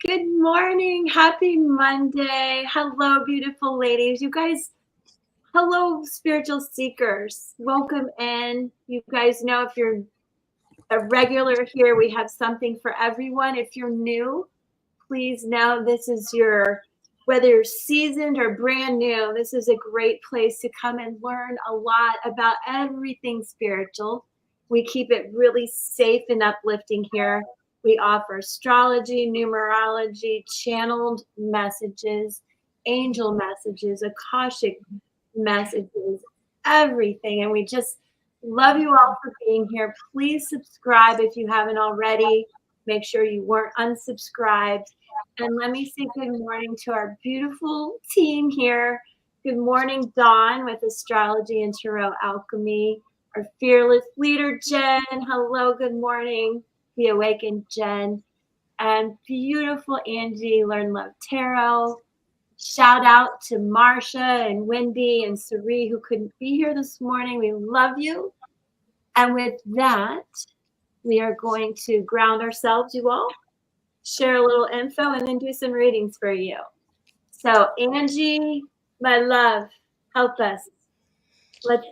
Good morning. Happy Monday. Hello, beautiful ladies. You guys, hello, spiritual seekers. Welcome in. You guys know if you're a regular here, we have something for everyone. If you're new, please know this is whether you're seasoned or brand new, this is a great place to come and learn a lot about everything spiritual. We keep it really safe and uplifting here. We offer astrology, numerology, channeled messages, angel messages, akashic messages, everything. And we just love you all for being here. Please subscribe if you haven't already. Make sure you weren't unsubscribed. And let me say good morning to our beautiful team here. Good morning, Dawn with Astrology and Tarot Alchemy. Our fearless leader, Jen. Hello, good morning. The Awakened Jen. And beautiful Angie, Learn Love Tarot. Shout out to Marsha and Wendy and Sari who couldn't be here this morning. We love you. And with that, we are going to ground ourselves, you all, share a little info, and then do some readings for you. So, Angie, my love, help us. Let's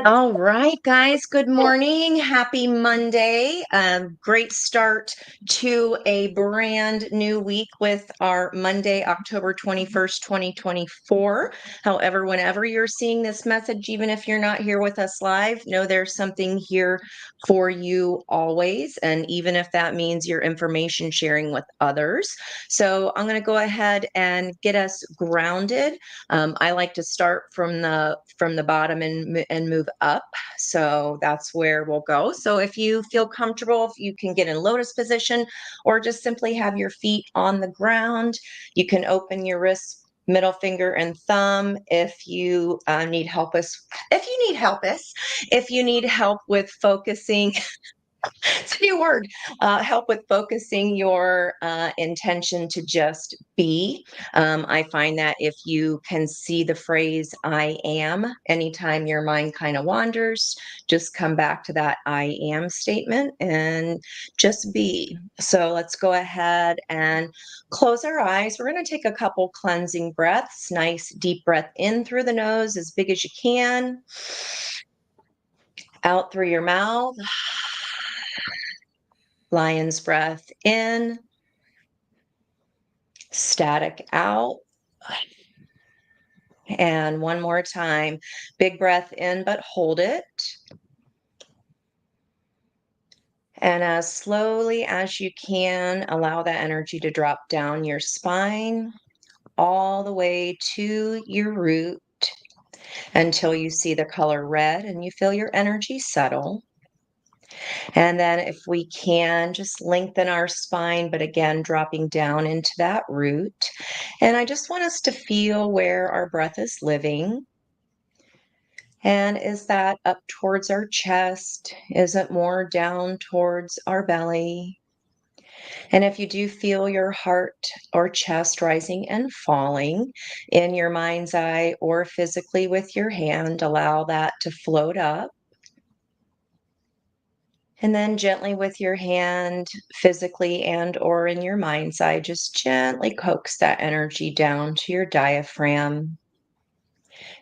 All right, guys. Good morning. Happy Monday. Great start to a brand new week with our Monday, October 21st, 2024. However, whenever you're seeing this message, even if you're not here with us live, know there's something here for you always. And even if that means your information sharing with others. So I'm going to go ahead and get us grounded. I like to start from the bottom and move up. So that's where we'll go. So if you feel comfortable, if you can get in lotus position or just simply have your feet on the ground, you can open your wrists, middle finger and thumb. If you need help if you need help with focusing, it's a new word, help with focusing your intention to just be. I find that if you can see the phrase I am, anytime your mind kind of wanders, just come back to that I am statement and just be. So let's go ahead and close our eyes. We're going to take a couple cleansing breaths. Nice deep breath in through the nose as big as you can. Out through your mouth. Lion's breath in, static out. And one more time, big breath in, but hold it. And as slowly as you can, allow that energy to drop down your spine all the way to your root until you see the color red and you feel your energy settle. And then if we can, just lengthen our spine, but again, dropping down into that root. And I just want us to feel where our breath is living. And is that up towards our chest? Is it more down towards our belly? And if you do feel your heart or chest rising and falling in your mind's eye or physically with your hand, allow that to float up. And then gently with your hand, physically and or in your mind's eye, just gently coax that energy down to your diaphragm,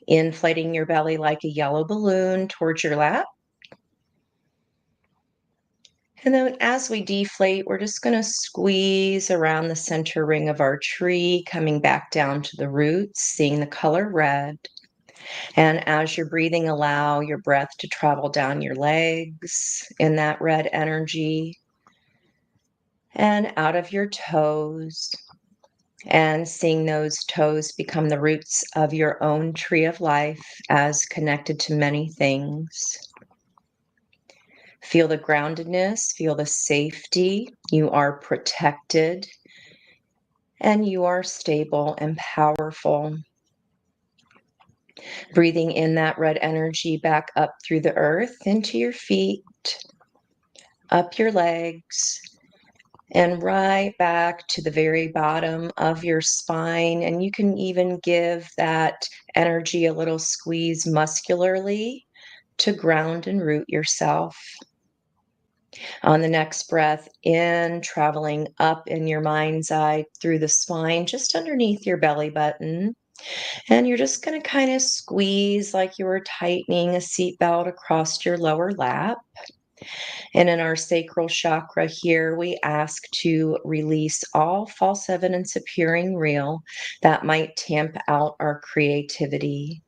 inflating your belly like a yellow balloon towards your lap. And then as we deflate, we're just going to squeeze around the center ring of our tree, coming back down to the roots, seeing the color red. And as you're breathing, allow your breath to travel down your legs in that red energy and out of your toes, and seeing those toes become the roots of your own tree of life as connected to many things. Feel the groundedness, feel the safety. You are protected and you are stable and powerful. Breathing in that red energy back up through the earth into your feet, up your legs, and right back to the very bottom of your spine. And you can even give that energy a little squeeze muscularly to ground and root yourself. On the next breath in, traveling up in your mind's eye through the spine, just underneath your belly button. And you're just going to kind of squeeze like you were tightening a seatbelt across your lower lap. And in our sacral chakra here, we ask to release all false evidence appearing real that might tamp out our creativity.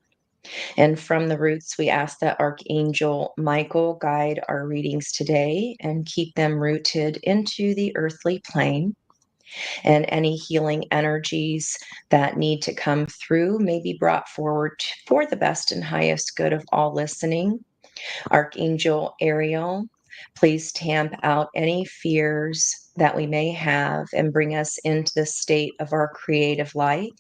And from the roots, we ask that Archangel Michael guide our readings today and keep them rooted into the earthly plane. And any healing energies that need to come through may be brought forward for the best and highest good of all listening. Archangel Ariel, please tamp out any fears that we may have and bring us into the state of our creative light.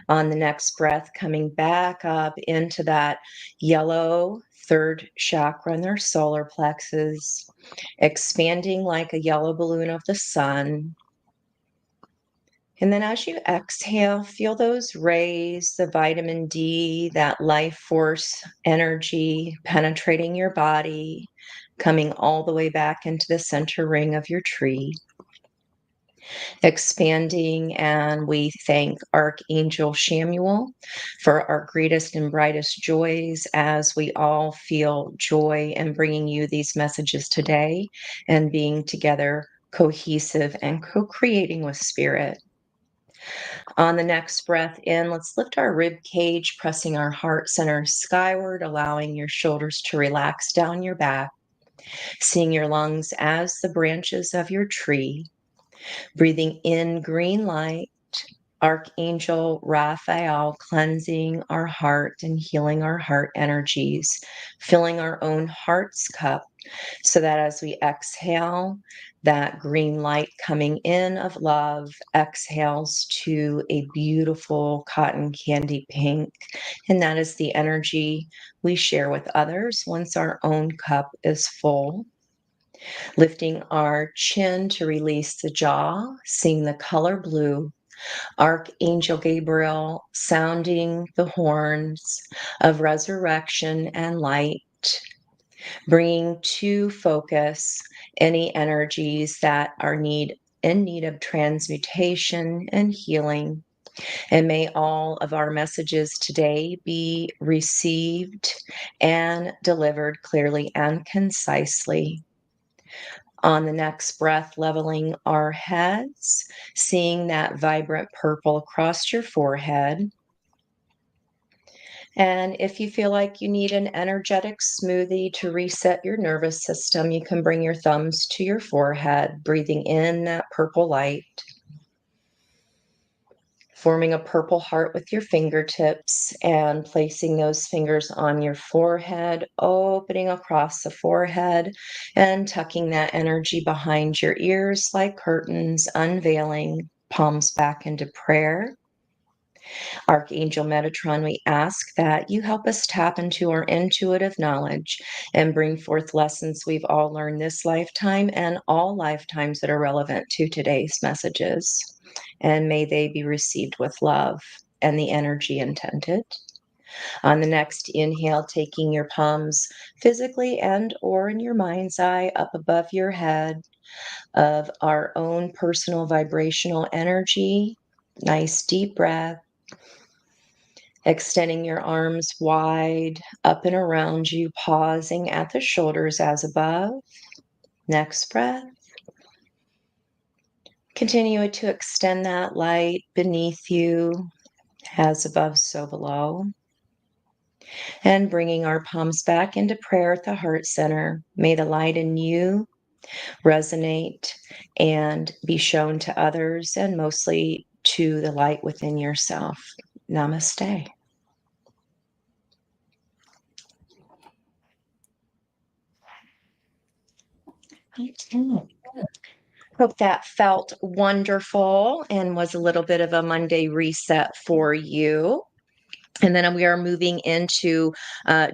On the next breath, coming back up into that yellow third chakra in their solar plexus, expanding like a yellow balloon of the sun. And then as you exhale, feel those rays, the vitamin D, that life force energy penetrating your body, coming all the way back into the center ring of your tree, expanding. And we thank Archangel Samuel for our greatest and brightest joys as we all feel joy in bringing you these messages today and being together cohesive and co-creating with spirit. On the next breath in, let's lift our rib cage, pressing our heart center skyward, allowing your shoulders to relax down your back, seeing your lungs as the branches of your tree, breathing in green light, Archangel Raphael cleansing our heart and healing our heart energies, filling our own heart's cup so that as we exhale, that green light coming in of love exhales to a beautiful cotton candy pink. And that is the energy we share with others once our own cup is full. Lifting our chin to release the jaw, seeing the color blue. Archangel Gabriel sounding the horns of resurrection and light, bringing to focus any energies that are in need of transmutation and healing. And may all of our messages today be received and delivered clearly and concisely. On the next breath, leveling our heads, seeing that vibrant purple across your forehead. And if you feel like you need an energetic smoothie to reset your nervous system, you can bring your thumbs to your forehead, breathing in that purple light, forming a purple heart with your fingertips and placing those fingers on your forehead, opening across the forehead and tucking that energy behind your ears like curtains, unveiling, palms back into prayer. Archangel Metatron, we ask that you help us tap into our intuitive knowledge and bring forth lessons we've all learned this lifetime and all lifetimes that are relevant to today's messages. And may they be received with love and the energy intended. On the next inhale, taking your palms physically and or in your mind's eye up above your head of our own personal vibrational energy. Nice deep breath. Extending your arms wide up and around you, pausing at the shoulders as above. Next breath. Continue to extend that light beneath you, as above, so below. And bringing our palms back into prayer at the heart center. May the light in you resonate and be shown to others, and mostly to the light within yourself. Namaste. Hope that felt wonderful and was a little bit of a Monday reset for you. And then we are moving into,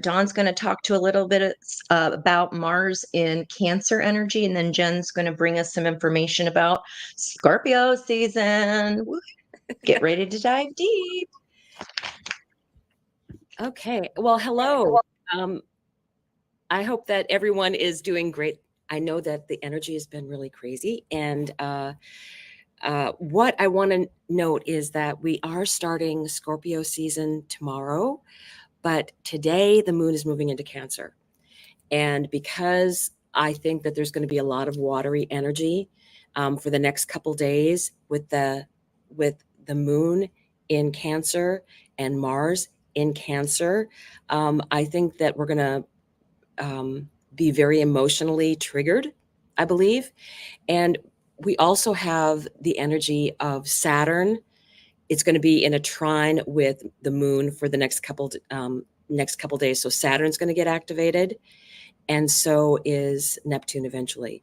Dawn's going to talk to a little bit about Mars in Cancer energy. And then Jen's going to bring us some information about Scorpio season. Get ready to dive deep. Okay. Well, hello. I hope that everyone is doing great I know that the energy has been really crazy. And what I want to note is that we are starting Scorpio season tomorrow, but today the moon is moving into Cancer. And because I think that there's going to be a lot of watery energy for the next couple days with the moon in Cancer and Mars in Cancer, I think that we're going to be very emotionally triggered, I believe. And we also have the energy of Saturn. It's going to be in a trine with the moon for the next couple days. So Saturn's going to get activated, and so is Neptune eventually.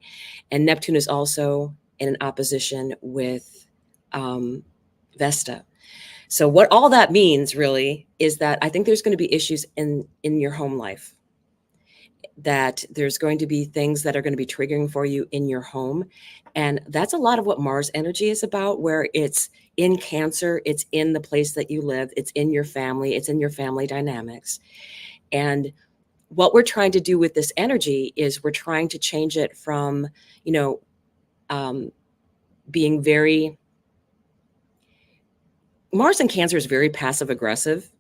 And Neptune is also in an opposition with Vesta. So what all that means really is that I think there's going to be issues in your home life, that there's going to be things that are going to be triggering for you in your home. And that's a lot of what Mars energy is about, where it's in Cancer, it's in the place that you live, it's in your family, it's in your family dynamics. And what we're trying to do with this energy is we're trying to change it from, being very, Mars in Cancer is very passive aggressive.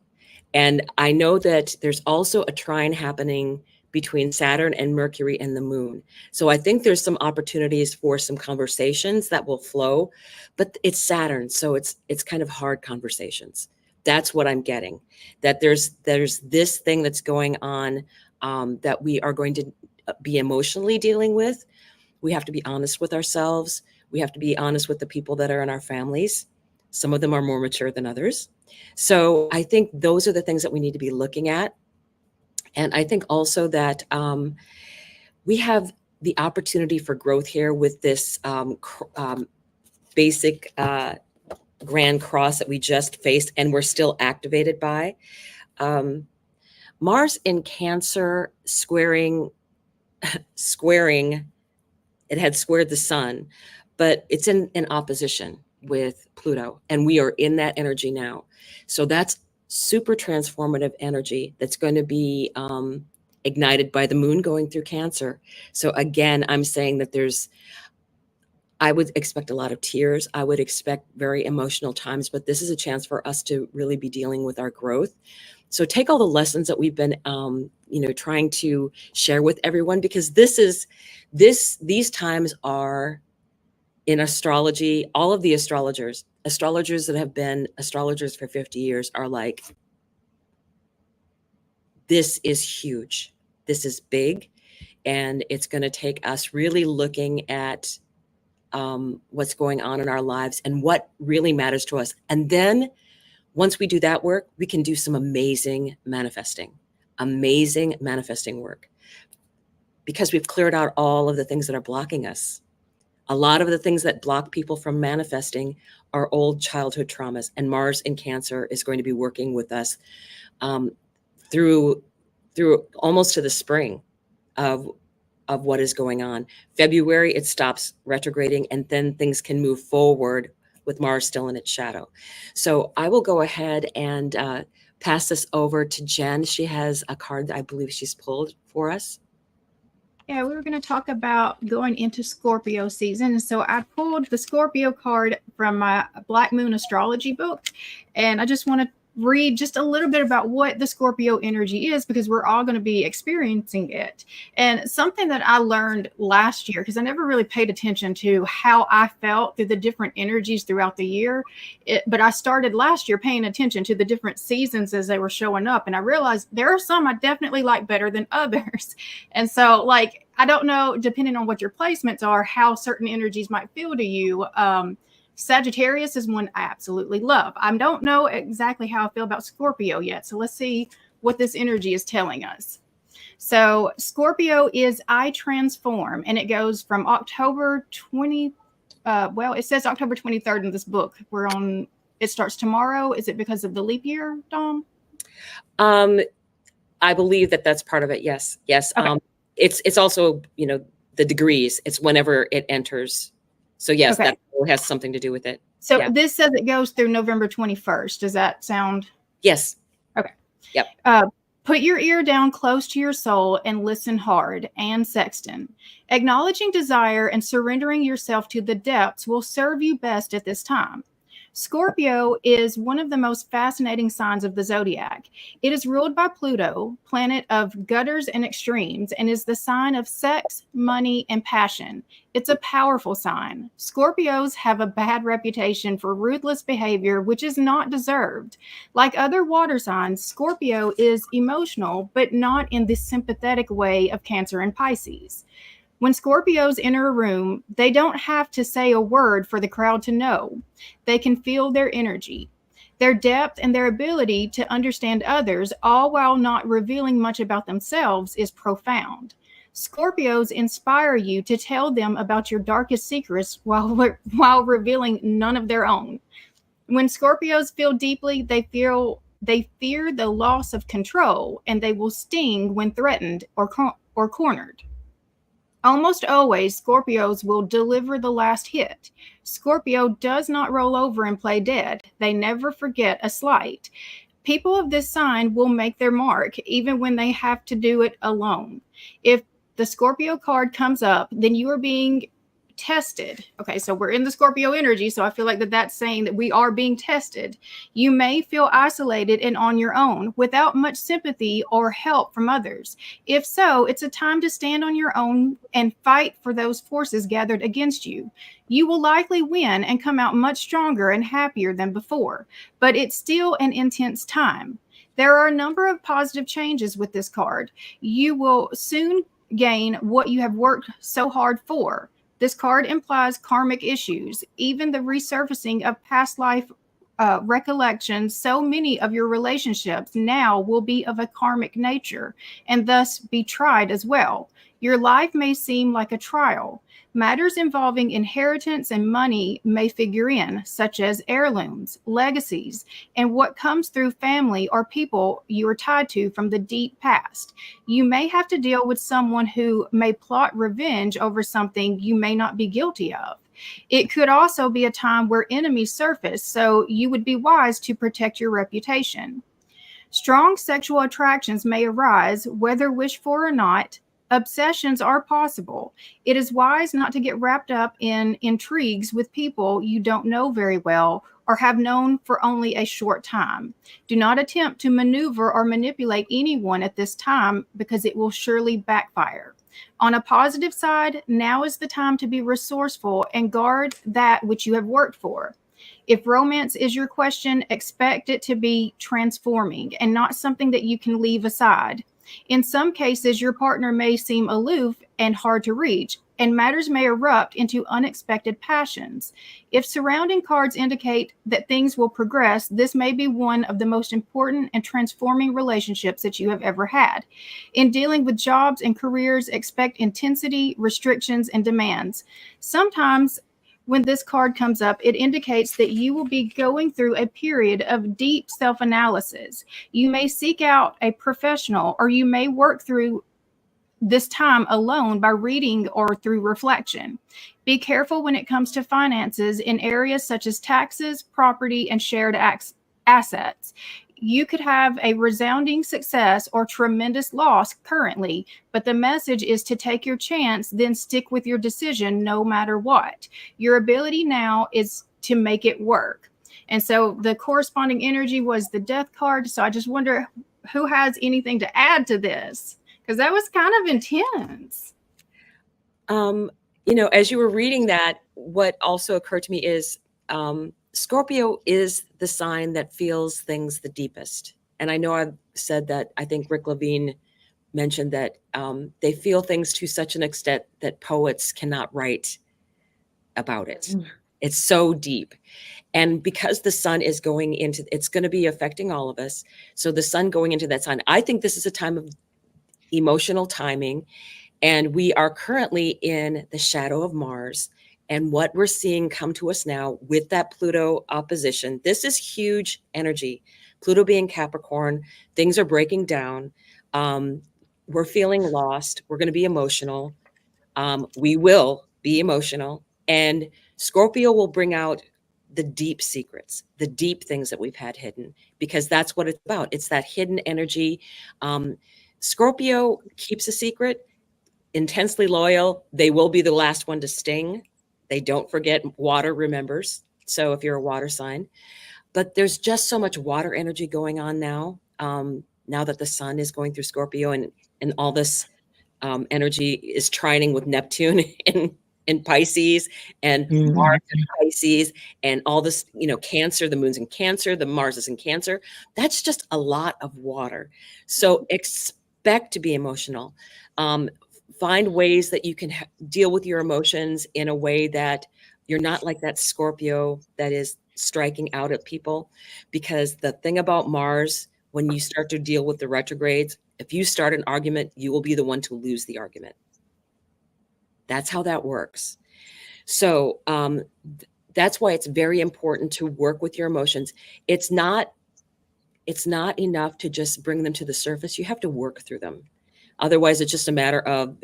And I know that there's also a trine happening between Saturn and Mercury and the moon. So I think there's some opportunities for some conversations that will flow, but it's Saturn, so it's kind of hard conversations. That's what I'm getting. That there's this thing that's going on that we are going to be emotionally dealing with. We have to be honest with ourselves. We have to be honest with the people that are in our families. Some of them are more mature than others. So I think those are the things that we need to be looking at. And I think also that we have the opportunity for growth here with this basic Grand Cross that we just faced and we're still activated by. Mars in Cancer squaring, it had squared the sun, but it's in opposition with Pluto, and we are in that energy now. So that's super transformative energy that's going to be ignited by the moon going through Cancer. So again, I'm saying that I would expect a lot of tears. I would expect very emotional times, but this is a chance for us to really be dealing with our growth. So take all the lessons that we've been, trying to share with everyone, because these times are in astrology. All of the astrologers that have been astrologers for 50 years are like, this is huge. This is big. And it's going to take us really looking at what's going on in our lives and what really matters to us. And then once we do that work, we can do some amazing manifesting work, because we've cleared out all of the things that are blocking us. A lot of the things that block people from manifesting are old childhood traumas, and Mars in Cancer is going to be working with us through almost to the spring of what is going on. February, it stops retrograding, and then things can move forward with Mars still in its shadow. So I will go ahead and pass this over to Jen. She has a card that I believe she's pulled for us. Yeah, we were going to talk about going into Scorpio season. So I pulled the Scorpio card from my Black Moon Astrology book, and I just want to read just a little bit about what the Scorpio energy is, because we're all going to be experiencing it. And something that I learned last year, because I never really paid attention to how I felt through the different energies throughout the year, but I started last year paying attention to the different seasons as they were showing up, and I realized there are some I definitely like better than others. And so, like, I don't know, depending on what your placements are, how certain energies might feel to you. Sagittarius is one I absolutely love. I don't know exactly how I feel about Scorpio yet. So let's see what this energy is telling us. So Scorpio is I Transform, and it goes from October 20. It says October 23rd in this book. It starts tomorrow. Is it because of the leap year, Dawn? I believe that that's part of it. Yes. Okay. It's also, the degrees. It's whenever it enters. So yes, okay. That has something to do with it. So yeah. This says it goes through November 21st. Does that sound? Yes. Okay. Yep. Put your ear down close to your soul and listen hard. And Sexton. Acknowledging desire and surrendering yourself to the depths will serve you best at this time. Scorpio is one of the most fascinating signs of the zodiac. It is ruled by Pluto, planet of gutters and extremes, and is the sign of sex, money, and passion. It's a powerful sign. Scorpios have a bad reputation for ruthless behavior, which is not deserved. Like other water signs, Scorpio is emotional, but not in the sympathetic way of Cancer and Pisces. When Scorpios enter a room, they don't have to say a word for the crowd to know. They can feel their energy, their depth, and their ability to understand others, all while not revealing much about themselves, is profound. Scorpios inspire you to tell them about your darkest secrets while revealing none of their own. When Scorpios feel deeply, they fear the loss of control, and they will sting when threatened or cornered. Almost always, Scorpios will deliver the last hit. Scorpio does not roll over and play dead. They never forget a slight. People of this sign will make their mark even when they have to do it alone. If the Scorpio card comes up, then you are being tested. Okay, so we're in the Scorpio energy, so I feel like that's saying that we are being tested. You may feel isolated and on your own without much sympathy or help from others. If so, it's a time to stand on your own and fight for those forces gathered against you. You will likely win and come out much stronger and happier than before, but it's still an intense time. There are a number of positive changes with this card. You will soon gain what you have worked so hard for. This card implies karmic issues, even the resurfacing of past life recollections. So many of your relationships now will be of a karmic nature and thus be tried as well. Your life may seem like a trial. Matters involving inheritance and money may figure in, such as heirlooms, legacies, and what comes through family or people you are tied to from the deep past. You may have to deal with someone who may plot revenge over something you may not be guilty of. It could also be a time where enemies surface, so you would be wise to protect your reputation. Strong sexual attractions may arise, whether wished for or not. Obsessions are possible. It is wise not to get wrapped up in intrigues with people you don't know very well or have known for only a short time. Do not attempt to maneuver or manipulate anyone at this time because it will surely backfire. On a positive side, now is the time to be resourceful and guard that which you have worked for. If romance is your question, expect it to be transforming and not something that you can leave aside. In some cases, your partner may seem aloof and hard to reach, and matters may erupt into unexpected passions. If surrounding cards indicate that things will progress, this may be one of the most important and transforming relationships that you have ever had. In dealing with jobs and careers, expect intensity, restrictions, and demands. Sometimes when this card comes up, it indicates that you will be going through a period of deep self-analysis. You may seek out a professional, or you may work through this time alone by reading or through reflection. Be careful when it comes to finances in areas such as taxes, property, and shared assets. You could have a resounding success or tremendous loss currently, but the message is to take your chance, then stick with your decision no matter what. Your ability now is to make it work. And so the corresponding energy was the Death card. So I just wonder who has anything to add to this, because that was kind of intense. As you were reading that, what also occurred to me is Scorpio is the sign that feels things the deepest. And I know I've said that. I think Rick Levine mentioned that they feel things to such an extent that poets cannot write about it. It's so deep. And because the sun is going into, it's going to be affecting all of us. So the sun going into that sign, I think this is a time of emotional timing. And we are currently in the shadow of Mars. And what we're seeing come to us now with that Pluto opposition, this is huge energy. Pluto being Capricorn, things are breaking down. We're feeling lost. We're going to be emotional. We will be emotional. And Scorpio will bring out the deep secrets, the deep things that we've had hidden, because that's what it's about. It's that hidden energy. Scorpio keeps a secret, intensely loyal. They will be the last one to sting. They don't forget. Water remembers. So if you're a water sign, but there's just so much water energy going on now. Now that the sun is going through Scorpio, and all this energy is trining with Neptune in Pisces, and Mars in Pisces, and all this, Cancer, the moon's in Cancer, the Mars is in Cancer. That's just a lot of water. So expect to be emotional. Find ways that you can deal with your emotions in a way that you're not like that Scorpio that is striking out at people. Because the thing about Mars, when you start to deal with the retrogrades, if you start an argument, you will be the one to lose the argument. That's how that works. So that's why it's very important to work with your emotions. It's not enough to just bring them to the surface. You have to work through them. Otherwise, it's just a matter of,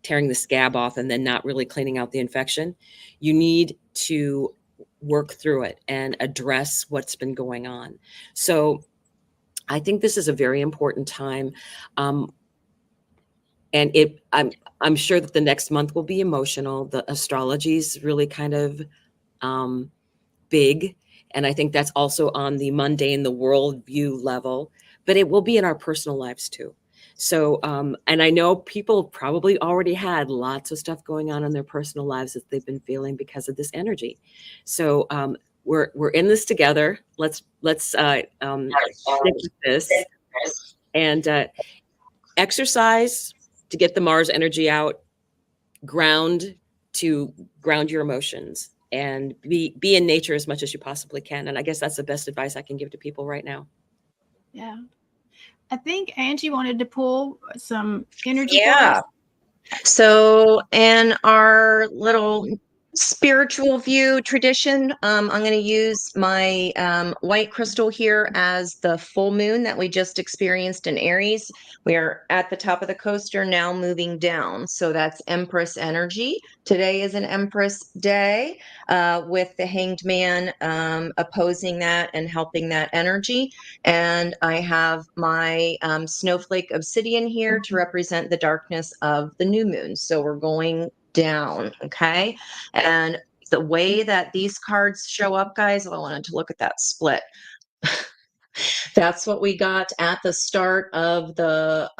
tearing the scab off and then not really cleaning out the infection. You need to work through it and address what's been going on. So I think this is a very important time. And I'm sure that the next month will be emotional. The astrology is really kind of big. And I think that's also on the mundane, the worldview level, but it will be in our personal lives too. So, and I know people probably already had lots of stuff going on in their personal lives that they've been feeling because of this energy. So, we're in this together. Let's stick with this and exercise to get the Mars energy out, to ground your emotions, and be in nature as much as you possibly can. And I guess that's the best advice I can give to people right now. Yeah. I think Angie wanted to pull some energy. Yeah. So in our little spiritual view tradition, I'm going to use my white crystal here as the full moon that we just experienced in Aries. We are at the top of the coaster now, moving down. So that's Empress energy. Today is an Empress day with the Hanged Man opposing that and helping that energy. And I have my snowflake obsidian here to represent the darkness of the new moon. So we're going down, okay? And the way that these cards show up, guys, I wanted to look at that split. That's what we got at the start of the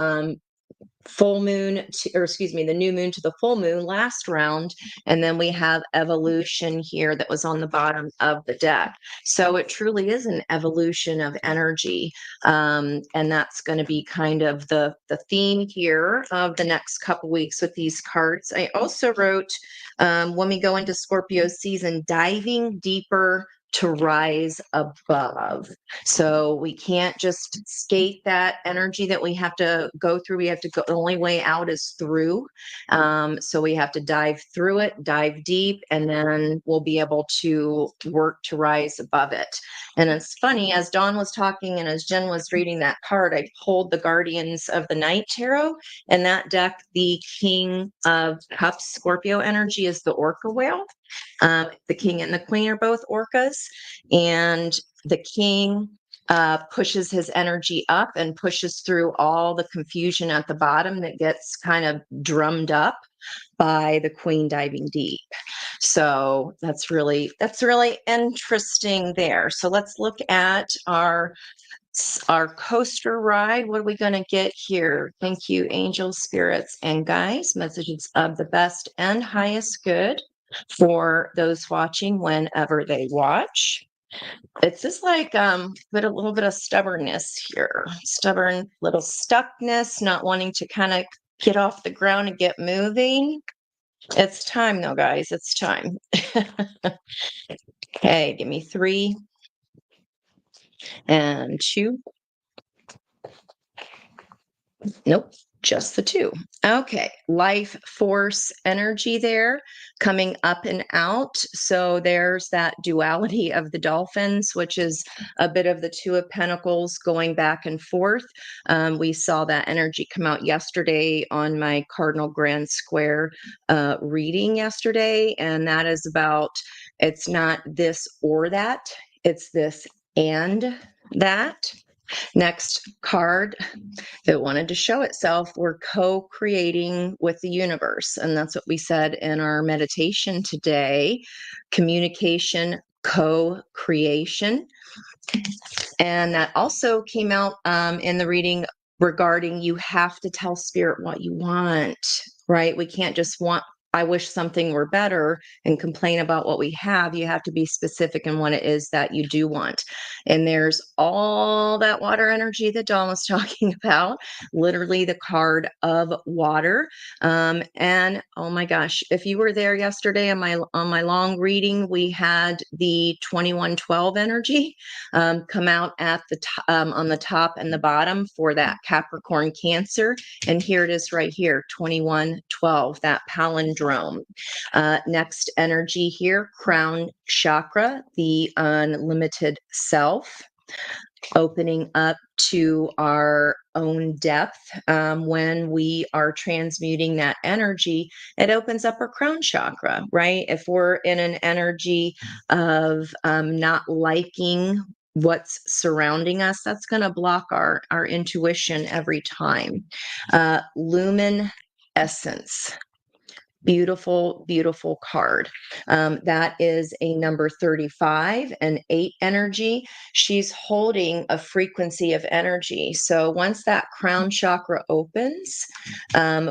full moon the new moon to the full moon last round. And then we have evolution here that was on the bottom of the deck. So it truly is an evolution of energy. And that's going to be kind of the theme here of the next couple weeks with these cards. I also wrote, when we go into Scorpio season, diving deeper to rise above. So we can't just skate that energy that we have to go through. We have to go, the only way out is through. So we have to dive through it, dive deep, and then we'll be able to work to rise above it. And it's funny, as Dawn was talking and as Jen was reading that card, I pulled the Guardians of the Night Tarot. And that deck, the King of Cups Scorpio energy is the Orca whale. The king and the queen are both orcas, and the king pushes his energy up and pushes through all the confusion at the bottom that gets kind of drummed up by the queen diving deep. So that's really interesting there. So let's look at our coaster ride. What are we going to get here? Thank you, angels, spirits, and guides. Messages of the best and highest good for those watching whenever they watch. It's just like a little bit of stubbornness here. Stubborn little stuckness, not wanting to kind of get off the ground and get moving. It's time though, guys. It's time. Okay, give me 3 and 2. Nope, just the 2. Okay, life force energy there coming up and out. So there's that duality of the dolphins, which is a bit of the 2 of Pentacles going back and forth. We saw that energy come out yesterday on my Cardinal Grand Square reading yesterday, and that is about It's not this or that. It's this and that. Next card, if it wanted to show itself, we're co-creating with the universe. And that's what we said in our meditation today. Communication, co-creation. And that also came out in the reading regarding you have to tell spirit what you want, right? We can't just want, I wish something were better and complain about what we have. You have to be specific in what it is that you do want. And there's all that water energy that Dawn was talking about, literally the card of water. And oh my gosh, if you were there yesterday on my long reading, we had the 2112 energy come out at the on the top and the bottom for that Capricorn Cancer. And here it is right here, 2112, that palindrome. Next energy here, crown chakra, the unlimited self, opening up to our own depth. When we are transmuting that energy, it opens up our crown chakra, right? If we're in an energy of not liking what's surrounding us, that's going to block our intuition every time. Lumen essence. Beautiful, beautiful card. That is a number 35, an 8 energy. She's holding a frequency of energy. So once that crown chakra opens,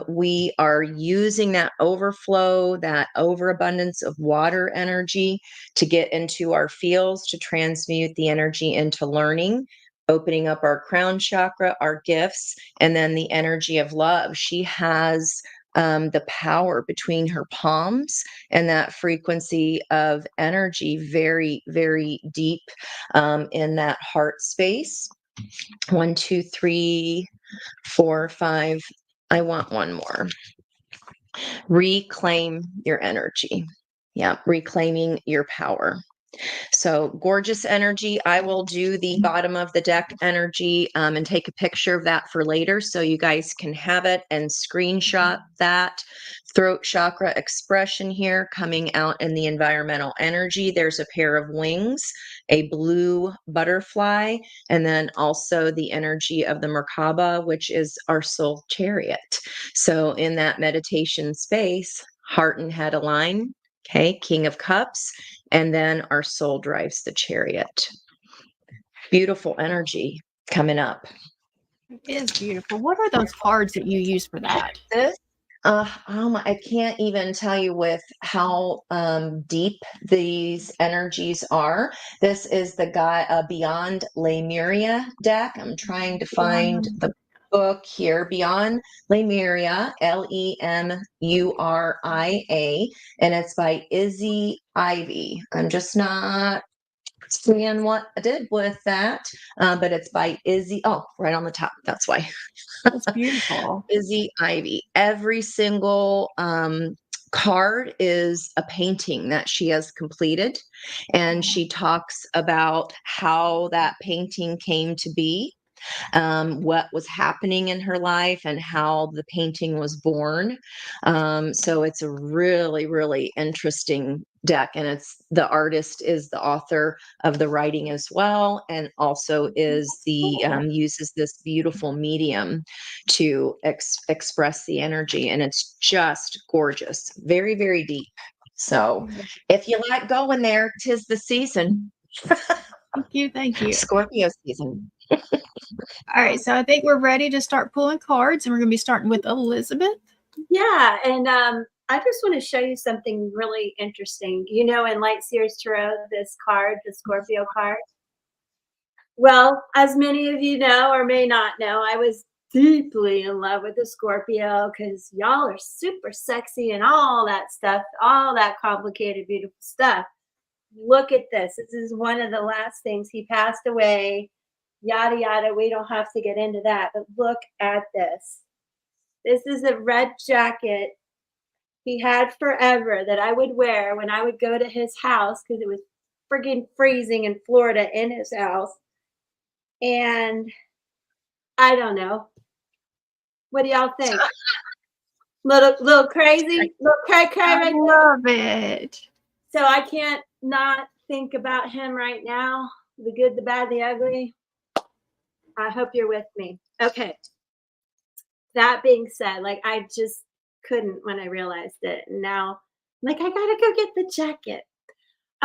we are using that overflow, that overabundance of water energy to get into our fields, to transmute the energy into learning, opening up our crown chakra, our gifts, and then the energy of love. She has the power between her palms and that frequency of energy very, very deep in that heart space. 1, 2, 3, 4, 5. I want one more. Reclaim your energy. Yeah, reclaiming your power. So gorgeous energy. I will do the bottom of the deck energy and take a picture of that for later so you guys can have it and screenshot that. Throat chakra expression here coming out in the environmental energy. There's a pair of wings, a blue butterfly, and then also the energy of the Merkaba, which is our soul chariot. So in that meditation space, heart and head align. Okay, King of Cups, and then our soul drives the chariot. Beautiful energy coming up. It is beautiful. What are those cards that you use for that? This, I can't even tell you with how deep these energies are. This is the Beyond Lemuria deck. I'm trying to find the book here, Beyond Lemuria, Lemuria, and it's by Izzy Ivy. I'm just not seeing what I did with that, but it's by Izzy. Oh, right on the top. That's why. That's beautiful. Izzy Ivy. Every single card is a painting that she has completed, and she talks about how that painting came to be, what was happening in her life, and how the painting was born. So it's a really, really interesting deck, and it's the artist is the author of the writing as well, and also is the uses this beautiful medium to express the energy, and it's just gorgeous, very, very deep. So if you like going there, 'tis the season. Thank you. Thank you. Scorpio season. All right. So I think we're ready to start pulling cards, and we're going to be starting with Elizabeth. Yeah. And I just want to show you something really interesting. You know, in Light Sears Tarot, this card, the Scorpio card. Well, as many of you know or may not know, I was deeply in love with the Scorpio because y'all are super sexy and all that stuff, all that complicated, beautiful stuff. Look at this. This is one of the last things. He passed away, yada, yada. We don't have to get into that, but look at this. This is a red jacket he had forever that I would wear when I would go to his house because it was friggin' freezing in Florida in his house. And I don't know. What do y'all think? Little crazy? Little cray I right there? love it. So I can't not think about him right now, the good, the bad, the ugly. I hope you're with me. Okay. That being said, like I just couldn't when I realized it. And now, like, I gotta go get the jacket.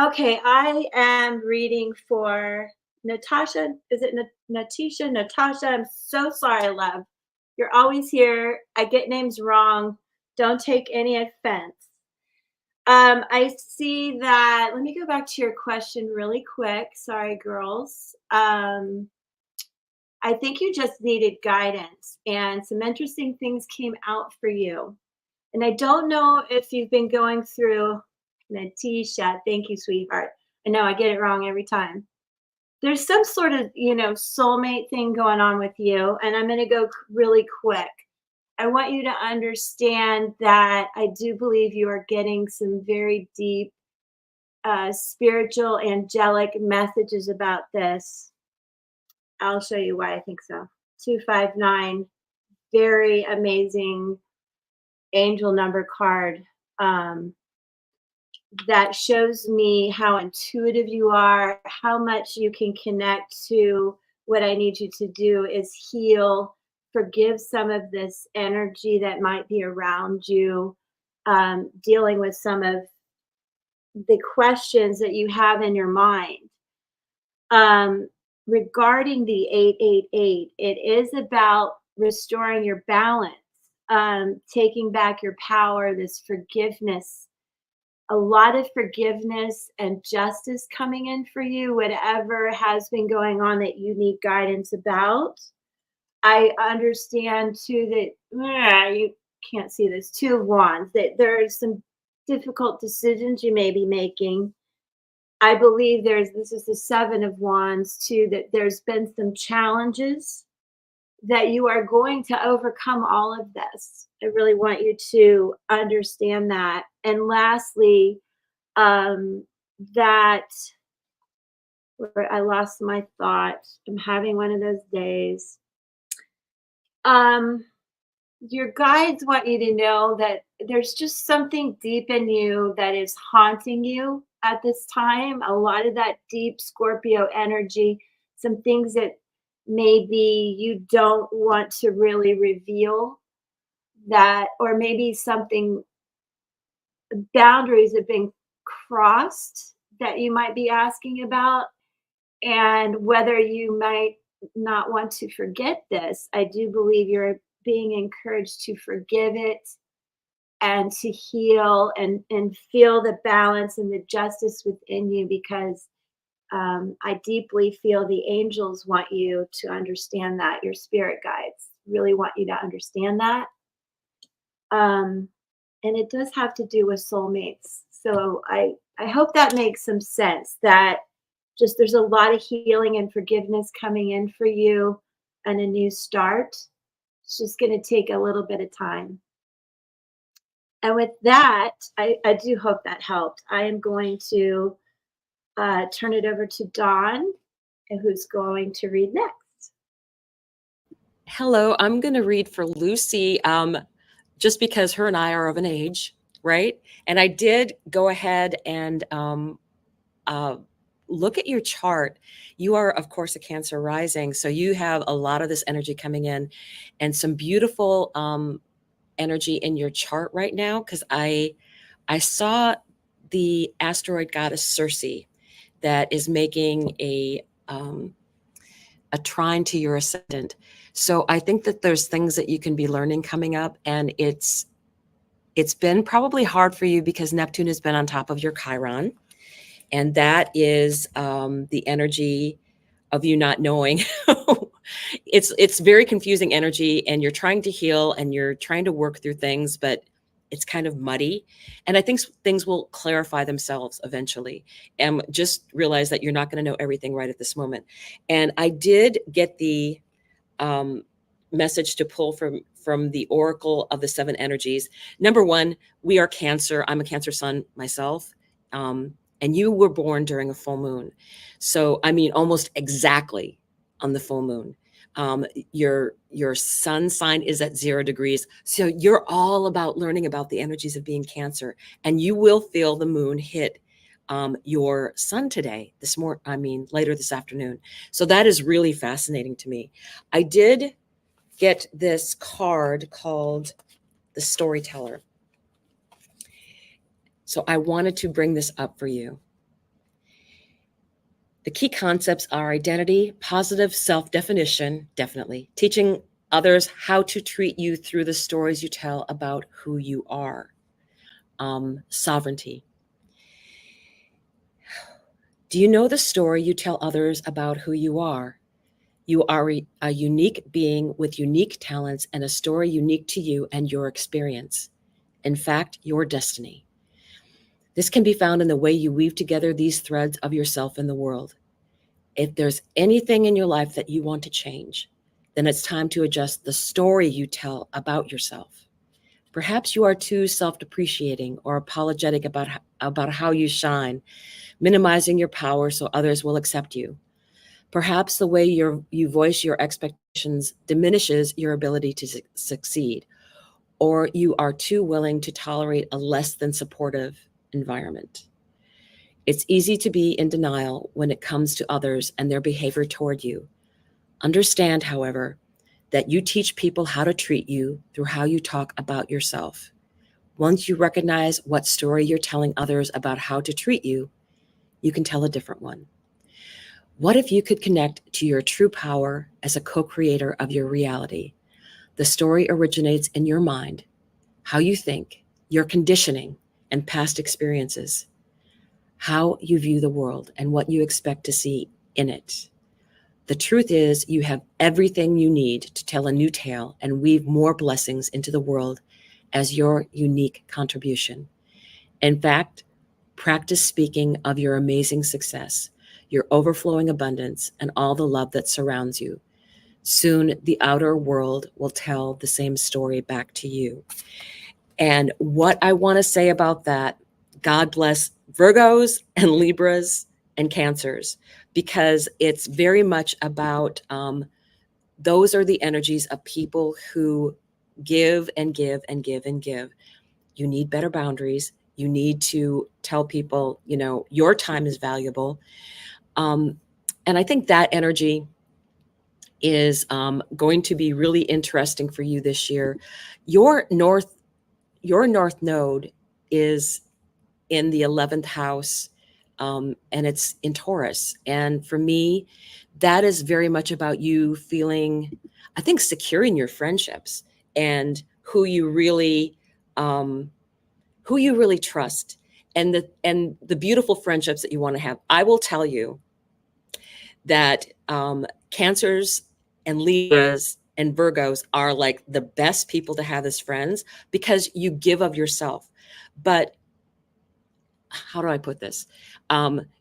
Okay, I am reading for Natasha. Is it Natasha? Natasha, I'm so sorry, love. You're always here. I get names wrong. Don't take any offense. I see that. Let me go back to your question really quick. Sorry, girls. I think you just needed guidance, and some interesting things came out for you. And I don't know if you've been going through Natisha. Thank you, sweetheart. I know I get it wrong every time. There's some sort of, soulmate thing going on with you. And I'm going to go really quick. I want you to understand that I do believe you are getting some very deep, spiritual, angelic messages about this. I'll show you why I think so. 259, very amazing angel number card. That shows me how intuitive you are, how much you can connect to what I need you to do is heal, forgive some of this energy that might be around you, dealing with some of the questions that you have in your mind. Regarding the 888, it is about restoring your balance, taking back your power, this forgiveness, a lot of forgiveness and justice coming in for you, whatever has been going on that you need guidance about. I understand too that you can't see this, 2 of Wands, that there are some difficult decisions you may be making. I believe this is the 7 of Wands too, that there's been some challenges that you are going to overcome all of this. I really want you to understand that. And lastly, that where I lost my thought. I'm having one of those days. Your guides want you to know that there's just something deep in you that is haunting you at this time. A lot of that deep Scorpio energy, some things that maybe you don't want to really reveal, that, or maybe something, boundaries have been crossed that you might be asking about, and whether you might not want to forget this. I do believe you're being encouraged to forgive it and to heal and feel the balance and the justice within you, because I deeply feel the angels want you to understand that. Your spirit guides really want you to understand that. And it does have to do with soulmates. So I hope that makes some sense, that just there's a lot of healing and forgiveness coming in for you and a new start. It's just going to take a little bit of time. And with that, I do hope that helped. I am going to turn it over to Dawn, who's going to read next. Hello, I'm going to read for Lucy, just because her and I are of an age, right? And I did go ahead and look at your chart. You are, of course, a Cancer rising, so you have a lot of this energy coming in, and some beautiful energy in your chart right now, because I saw the asteroid goddess Circe that is making a trine to your ascendant. So I think that there's things that you can be learning coming up, and it's been probably hard for you because Neptune has been on top of your Chiron, and that is the energy of you not knowing. It's very confusing energy, and you're trying to heal and you're trying to work through things, but it's kind of muddy. And I think things will clarify themselves eventually. And just realize that you're not going to know everything right at this moment. And I did get the message to pull from the Oracle of the 7 energies. Number 1, we are Cancer. I'm a Cancer sun myself. And you were born during a full moon. So, I mean, almost exactly on the full moon. Your sun sign is at 0 degrees. So you're all about learning about the energies of being Cancer, and you will feel the moon hit your sun today, later this afternoon. So that is really fascinating to me. I did get this card called the Storyteller. So I wanted to bring this up for you. The key concepts are identity, positive self-definition, definitely, teaching others how to treat you through the stories you tell about who you are, sovereignty. Do you know the story you tell others about who you are? You are a unique being with unique talents and a story unique to you and your experience. In fact, your destiny. This can be found in the way you weave together these threads of yourself in the world. If there's anything in your life that you want to change, then it's time to adjust the story you tell about yourself. Perhaps you are too self-depreciating or apologetic about how you shine, minimizing your power so others will accept you. Perhaps the way you voice your expectations diminishes your ability to succeed, or you are too willing to tolerate a less than supportive environment. It's easy to be in denial when it comes to others and their behavior toward you. Understand, however, that you teach people how to treat you through how you talk about yourself. Once you recognize what story you're telling others about how to treat you, you can tell a different one. What if you could connect to your true power as a co-creator of your reality? The story originates in your mind, how you think, your conditioning, and past experiences, how you view the world and what you expect to see in it. The truth is, you have everything you need to tell a new tale and weave more blessings into the world as your unique contribution. In fact, practice speaking of your amazing success, your overflowing abundance, and all the love that surrounds you. Soon, the outer world will tell the same story back to you. And what I want to say about that, God bless Virgos and Libras and Cancers, because it's very much about those are the energies of people who give and give and give and give. You need better boundaries. You need to tell people, your time is valuable. And I think that energy is going to be really interesting for you this year. Your North Node is in the 11th house, and it's in Taurus. And for me, that is very much about you feeling, I think, secure in your friendships and who you really trust, and the beautiful friendships that you want to have. I will tell you that Cancers and Libras and Virgos are like the best people to have as friends because you give of yourself. But how do I put this?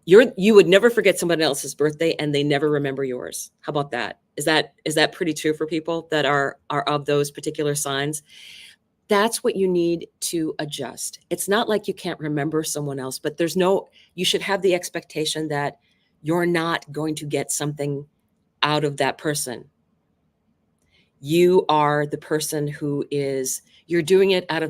You would never forget somebody else's birthday and they never remember yours. How about that? Is that pretty true for people that are of those particular signs? That's what you need to adjust. It's not like you can't remember someone else, but you should have the expectation that you're not going to get something out of that person. You are the person you're doing it out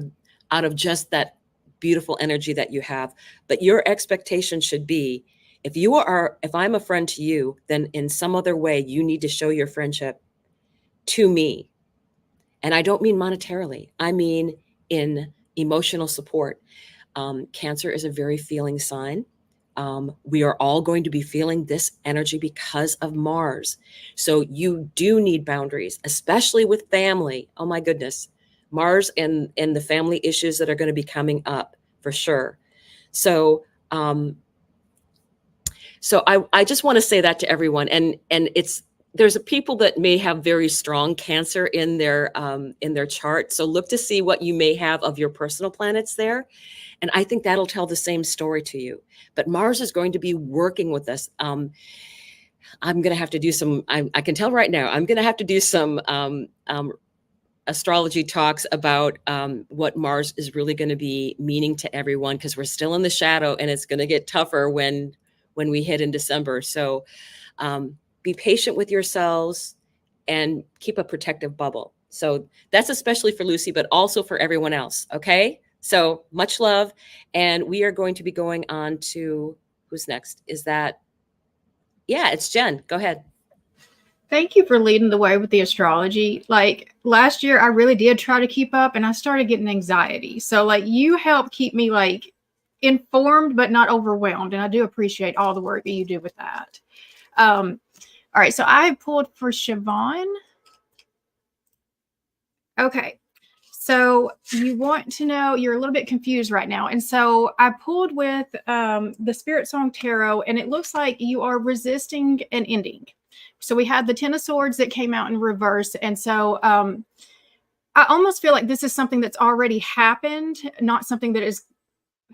of just that beautiful energy that you have. But your expectation should be, if I'm a friend to you, then in some other way, you need to show your friendship to me. And I don't mean monetarily. I mean in emotional support. Cancer is a very feeling sign. We are all going to be feeling this energy because of Mars. So you do need boundaries, especially with family. Oh my goodness. Mars and the family issues that are going to be coming up for sure. So I just want to say that to everyone. And there's people that may have very strong Cancer in their chart. So look to see what you may have of your personal planets there. And I think that'll tell the same story to you. But Mars is going to be working with us. I'm going to have to do some, I can tell right now, I'm going to have to do some astrology talks about what Mars is really going to be meaning to everyone, because we're still in the shadow and it's going to get tougher when we hit in December. So be patient with yourselves and keep a protective bubble. So that's especially for Lucy, but also for everyone else. Okay. So much love. And we are going to be going on to who's next? Is that, yeah, it's Jen. Go ahead. Thank you for leading the way with the astrology. Like last year, I really did try to keep up and I started getting anxiety. So like you help keep me like informed, but not overwhelmed. And I do appreciate all the work that you do with that. All right. So I pulled for Siobhan. Okay. So you want to know, you're a little bit confused right now. And so I pulled with the Spirit Song Tarot, and it looks like you are resisting an ending. So we had the Ten of Swords that came out in reverse. And so I almost feel like this is something that's already happened, not something that is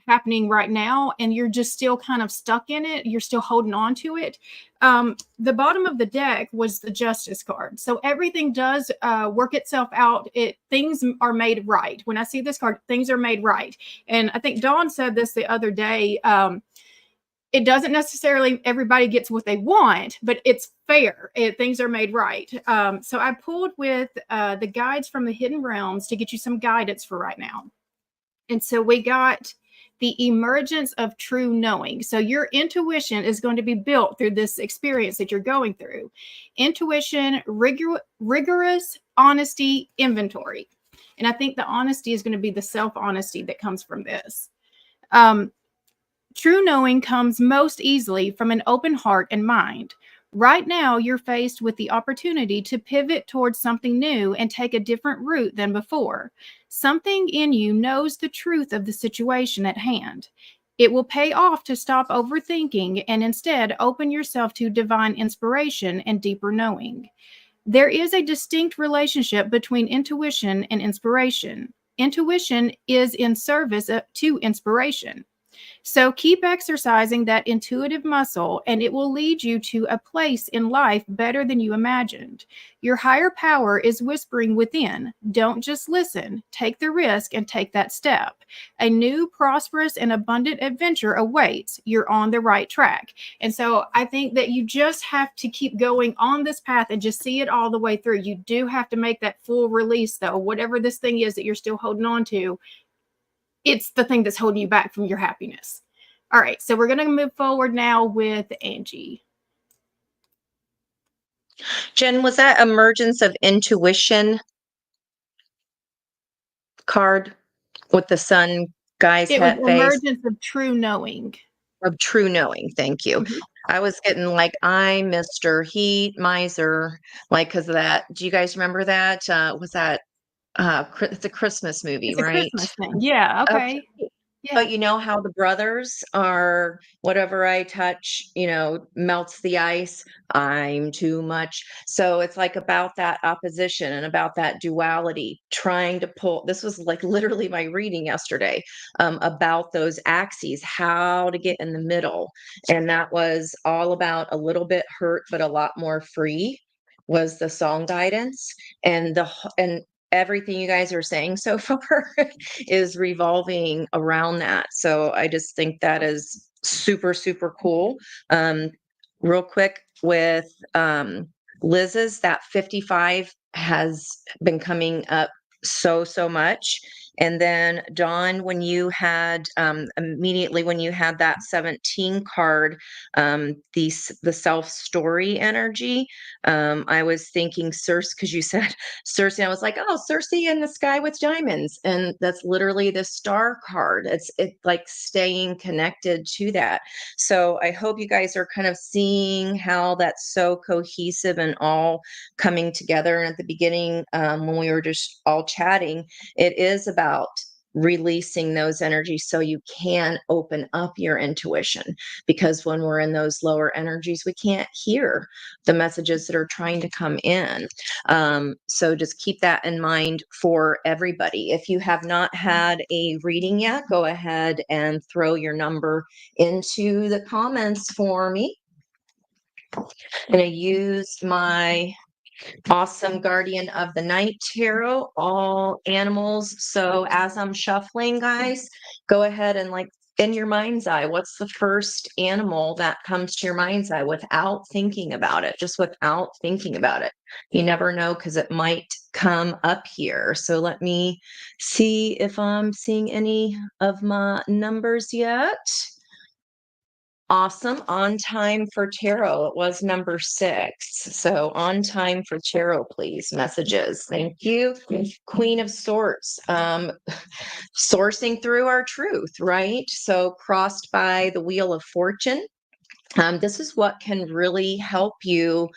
happening right now, and you're just still kind of stuck in it. You're still holding on to it. The bottom of the deck was the Justice card. So everything does work itself out. Things are made right. When I see this card, things are made right. And I think Dawn said this the other day. It doesn't necessarily everybody gets what they want, but it's fair. Things are made right. So I pulled with the guides from the Hidden Realms to get you some guidance for right now. And so we got the emergence of true knowing. So your intuition is going to be built through this experience that you're going through. Intuition, rigorous honesty, inventory. And I think the honesty is going to be the self-honesty that comes from this. True knowing comes most easily from an open heart and mind. Right now, you're faced with the opportunity to pivot towards something new and take a different route than before. Something in you knows the truth of the situation at hand. It will pay off to stop overthinking and instead open yourself to divine inspiration and deeper knowing. There is a distinct relationship between intuition and inspiration. Intuition is in service to inspiration. So keep exercising that intuitive muscle, and it will lead you to a place in life better than you imagined. Your higher power is whispering within. Don't just listen. Take the risk and take that step. A new, prosperous, and abundant adventure awaits. You're on the right track. And so I think that you just have to keep going on this path and just see it all the way through. You do have to make that full release, though. Whatever this thing is that you're still holding on to, it's the thing that's holding you back from your happiness. All right, so we're going to move forward now with Angie. Jen, was that emergence of intuition card with the sun guy's It was hat face? emergence of true knowing. Of true knowing. Thank you. Mhm. I was getting like, I'm Mr. Heat Miser, like, because of that. Do you guys remember that? Was that, it's a Christmas movie, It's a right? Christmas thing. Yeah, okay. Yeah. But you know how the brothers are, whatever I touch, melts the ice. I'm too much. So it's like about that opposition and about that duality, trying to pull. This was like literally my reading yesterday, about those axes, how to get in the middle. And that was all about a little bit hurt, but a lot more free was the song guidance. And everything you guys are saying so far is revolving around that. So I just think that is super, super cool. Real quick with Liz's, that 55 has been coming up so much. And then Dawn, when you had immediately when you had that 17 card, the self story energy, I was thinking Circe, because you said Circe, and I was like, oh, Circe in the sky with diamonds, and that's literally the star card. It's like staying connected to that. So I hope you guys are kind of seeing how that's so cohesive and all coming together. And at the beginning, when we were just all chatting, it is about releasing those energies so you can open up your intuition, because when we're in those lower energies, we can't hear the messages that are trying to come in. So just keep that in mind for everybody. If you have not had a reading yet, go ahead and throw your number into the comments for me. I'm going to use my awesome Guardian of the Night Tarot, all animals. So as I'm shuffling, guys, go ahead and like in your mind's eye? What's the first animal that comes to your mind's eye without thinking about it? Just without thinking about it. You never know, because it might come up here. So let me see if I'm seeing any of my numbers yet. Awesome. On time for tarot. It was number 6. So on time for tarot, please. Messages. Thank you. Queen of Swords. Sourcing through our truth, right? So crossed by the Wheel of Fortune. This is what can really help you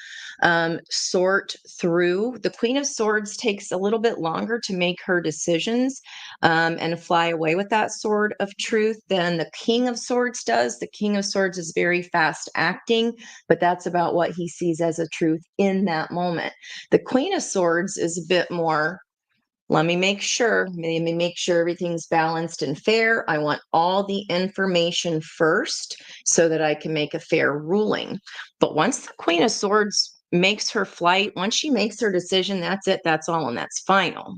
sort through. The Queen of Swords takes a little bit longer to make her decisions and fly away with that sword of truth than the King of Swords does. The King of Swords is very fast acting, but that's about what he sees as a truth in that moment. The Queen of Swords is a bit more, let me make sure everything's balanced and fair. I want all the information first so that I can make a fair ruling. But once the Queen of Swords makes her flight, once she makes her decision, that's it, that's all, and that's final.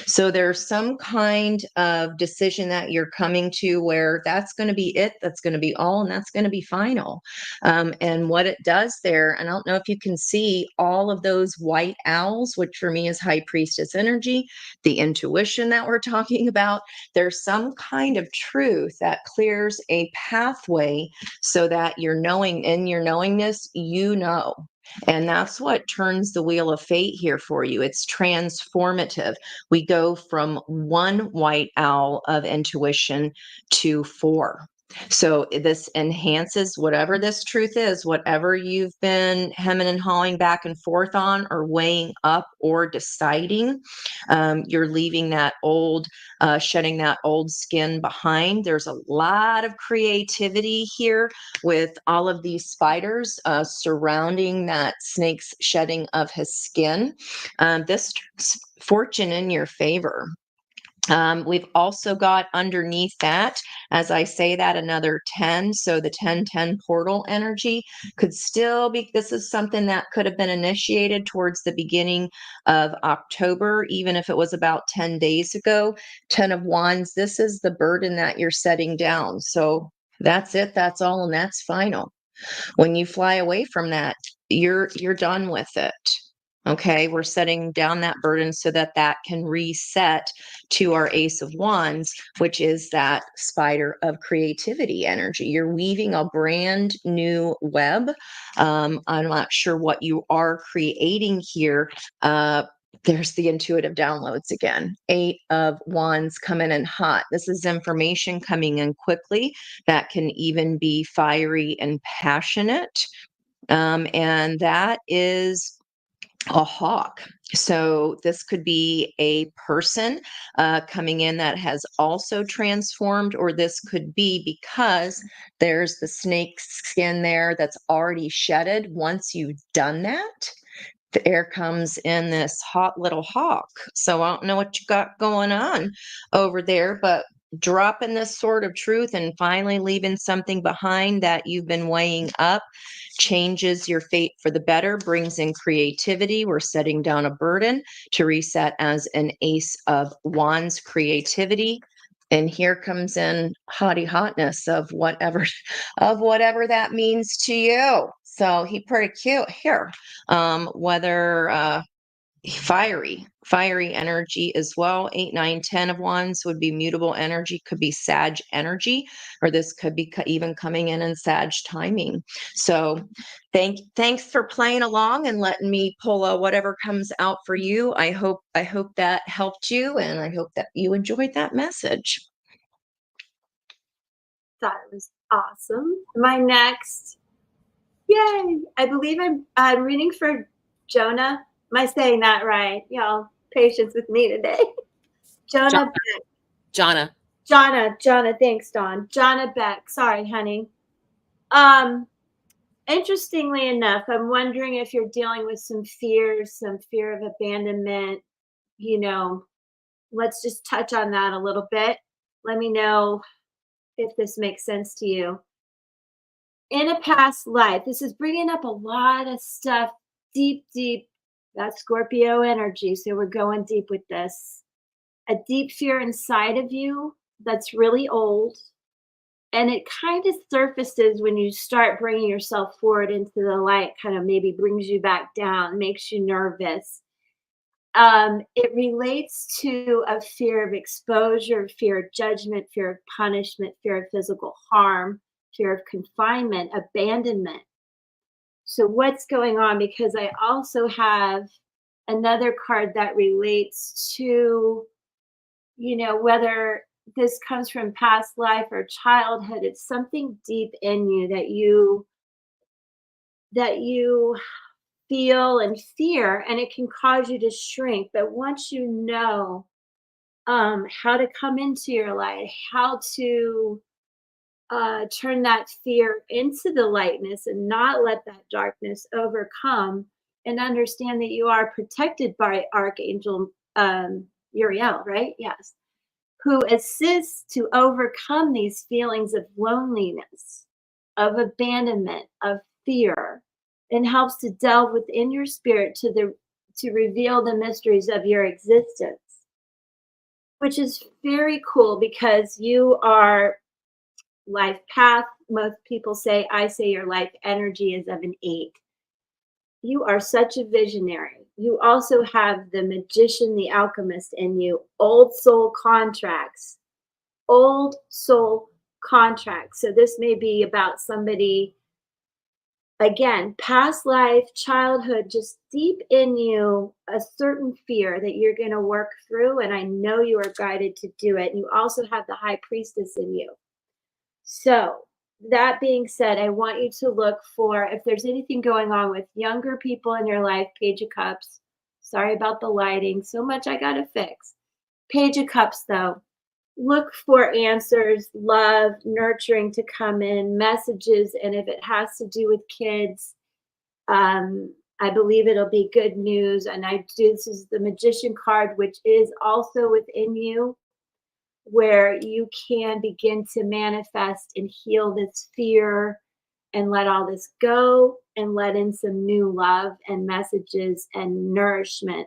So there's some kind of decision that you're coming to where that's going to be it, that's going to be all, and that's going to be final. And what it does there, and I don't know if you can see all of those white owls, which for me is High Priestess energy, the intuition that we're talking about. There's some kind of truth that clears a pathway so that you're knowing, in your knowingness, you know. And that's what turns the wheel of fate here for you. It's transformative. We go from one white owl of intuition to 4. So this enhances whatever this truth is, whatever you've been hemming and hawing back and forth on, or weighing up or deciding. You're leaving that old, shedding that old skin behind. There's a lot of creativity here with all of these spiders surrounding that snake's shedding of his skin. This fortune in your favor. We've also got underneath that, as I say that, another 10. So the 10-10 portal energy could still be, this is something that could have been initiated towards the beginning of October, even if it was about 10 days ago. 10 of Wands, this is the burden that you're setting down. So that's it, that's all, and that's final. When you fly away from that, you're done with it. Okay, we're setting down that burden so that that can reset to our Ace of Wands, which is that spider of creativity energy. You're weaving a brand new web. I'm not sure what you are creating here. There's the intuitive downloads again. 8 of Wands coming in hot. This is information coming in quickly that can even be fiery and passionate. And that is a hawk. So this could be a person coming in that has also transformed, or this could be because there's the snake skin there that's already shedded. Once you've done that, the air comes in this hot little hawk. So I don't know what you got going on over there, but dropping this sort of truth and finally leaving something behind that you've been weighing up changes your fate for the better, brings in creativity. We're setting down a burden to reset as an Ace of Wands creativity. And here comes in hottie hotness of whatever that means to you. So he pretty cute here. Whether fiery energy as well. 8, 9, 10 of Wands would be mutable energy, could be Sag energy, or this could be even coming in Sag timing. So thanks for playing along and letting me pull whatever comes out for you. I hope that helped you, and I hope that you enjoyed that message. Thought it was awesome. My next, yay! I believe I'm reading for Jonah. Am I saying that right? Y'all, patience with me today. Jonah Beck. Jonna, thanks, Dawn. Jonna Beck. Sorry, honey. Interestingly enough, I'm wondering if you're dealing with some fear of abandonment. Let's just touch on that a little bit. Let me know if this makes sense to you. In a past life, this is bringing up a lot of stuff, deep, that Scorpio energy. So we're going deep with this. A deep fear inside of you that's really old, And it kind of surfaces when you start bringing yourself forward into the light, kind of maybe brings you back down, makes you nervous. It relates to a fear of exposure, fear of judgment, fear of punishment, fear of physical harm, fear of confinement, abandonment. So, what's going on? Because I also have another card that relates to, whether this comes from past life or childhood, it's something deep in you that you feel and fear, and it can cause you to shrink. But once you know how to come into your light, how to turn that fear into the lightness and not let that darkness overcome, and understand that you are protected by Archangel Uriel, right? Yes. Who assists to overcome these feelings of loneliness, of abandonment, of fear, and helps to delve within your spirit to reveal the mysteries of your existence, which is very cool because you are life path. Most people say, I say your life energy is of an 8. You are such a visionary. You also have the magician, the alchemist in you, old soul contracts. Old soul contracts. So this may be about somebody, again, past life, childhood, just deep in you, a certain fear that you're going to work through. And I know you are guided to do it. And you also have the high priestess in you. So that being said, I want you to look for if there's anything going on with younger people in your life. Page of Cups. Sorry about the lighting. So much I got to fix. Page of Cups, though. Look for answers, love, nurturing to come in, messages. And if it has to do with kids, I believe it'll be good news. And this is the Magician card, which is also within you, where you can begin to manifest and heal this fear and let all this go and let in some new love and messages and nourishment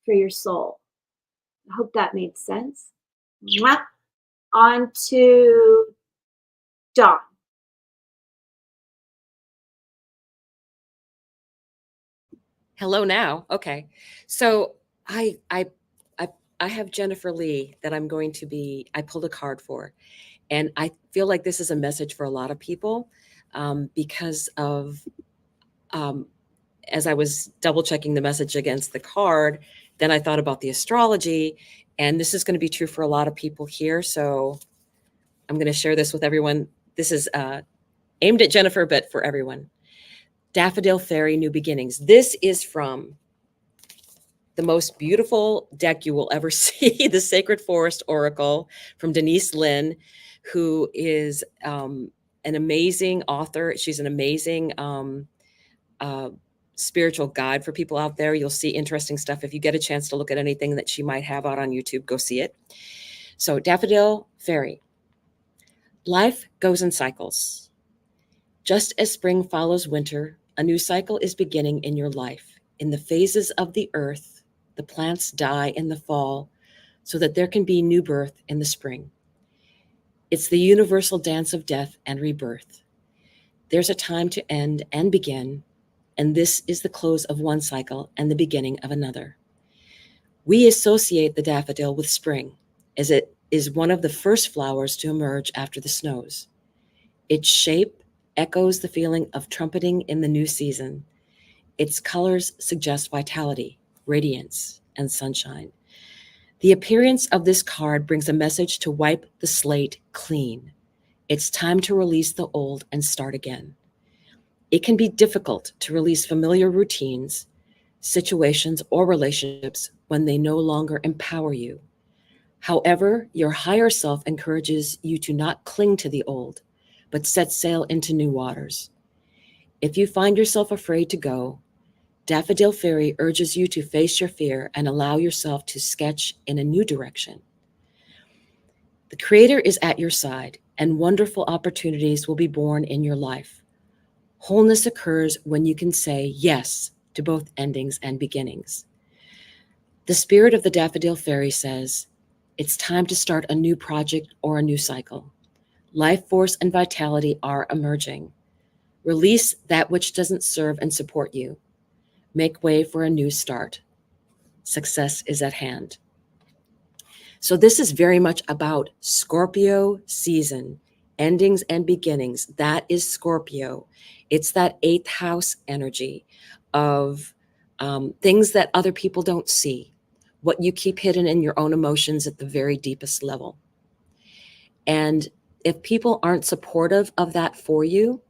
for your soul. I hope that made sense. Mwah. On to Dawn. Hello now. Okay. So I have Jennifer Lee that I'm going to be, I pulled a card for. And I feel like this is a message for a lot of people because of, as I was double checking the message against the card, then I thought about the astrology. And this is going to be true for a lot of people here. So I'm going to share this with everyone. This is aimed at Jennifer, but for everyone. Daffodil Fairy New Beginnings. This is from the most beautiful deck you will ever see, the Sacred Forest Oracle from Denise Lynn, who is an amazing author. She's an amazing spiritual guide for people out there. You'll see interesting stuff. If you get a chance to look at anything that she might have out on YouTube, go see it. So Daffodil Fairy. Life goes in cycles. Just as spring follows winter, a new cycle is beginning in your life. In the phases of the earth, the plants die in the fall so that there can be new birth in the spring. It's the universal dance of death and rebirth. There's a time to end and begin, and this is the close of one cycle and the beginning of another. We associate the daffodil with spring, as it is one of the first flowers to emerge after the snows. Its shape echoes the feeling of trumpeting in the new season. Its colors suggest vitality, radiance, and sunshine. The appearance of this card brings a message to wipe the slate clean. It's time to release the old and start again. It can be difficult to release familiar routines, situations, or relationships when they no longer empower you. However, your higher self encourages you to not cling to the old, but set sail into new waters. If you find yourself afraid to go, Daffodil Fairy urges you to face your fear and allow yourself to sketch in a new direction. The Creator is at your side, and wonderful opportunities will be born in your life. Wholeness occurs when you can say yes to both endings and beginnings. The spirit of the Daffodil Fairy says, it's time to start a new project or a new cycle. Life force and vitality are emerging. Release that which doesn't serve and support you. Make way for a new start. Success is at hand. So this is very much about Scorpio season, endings and beginnings. That is Scorpio. It's that 8th house energy of things that other people don't see, what you keep hidden in your own emotions at the very deepest level. And if people aren't supportive of that for you,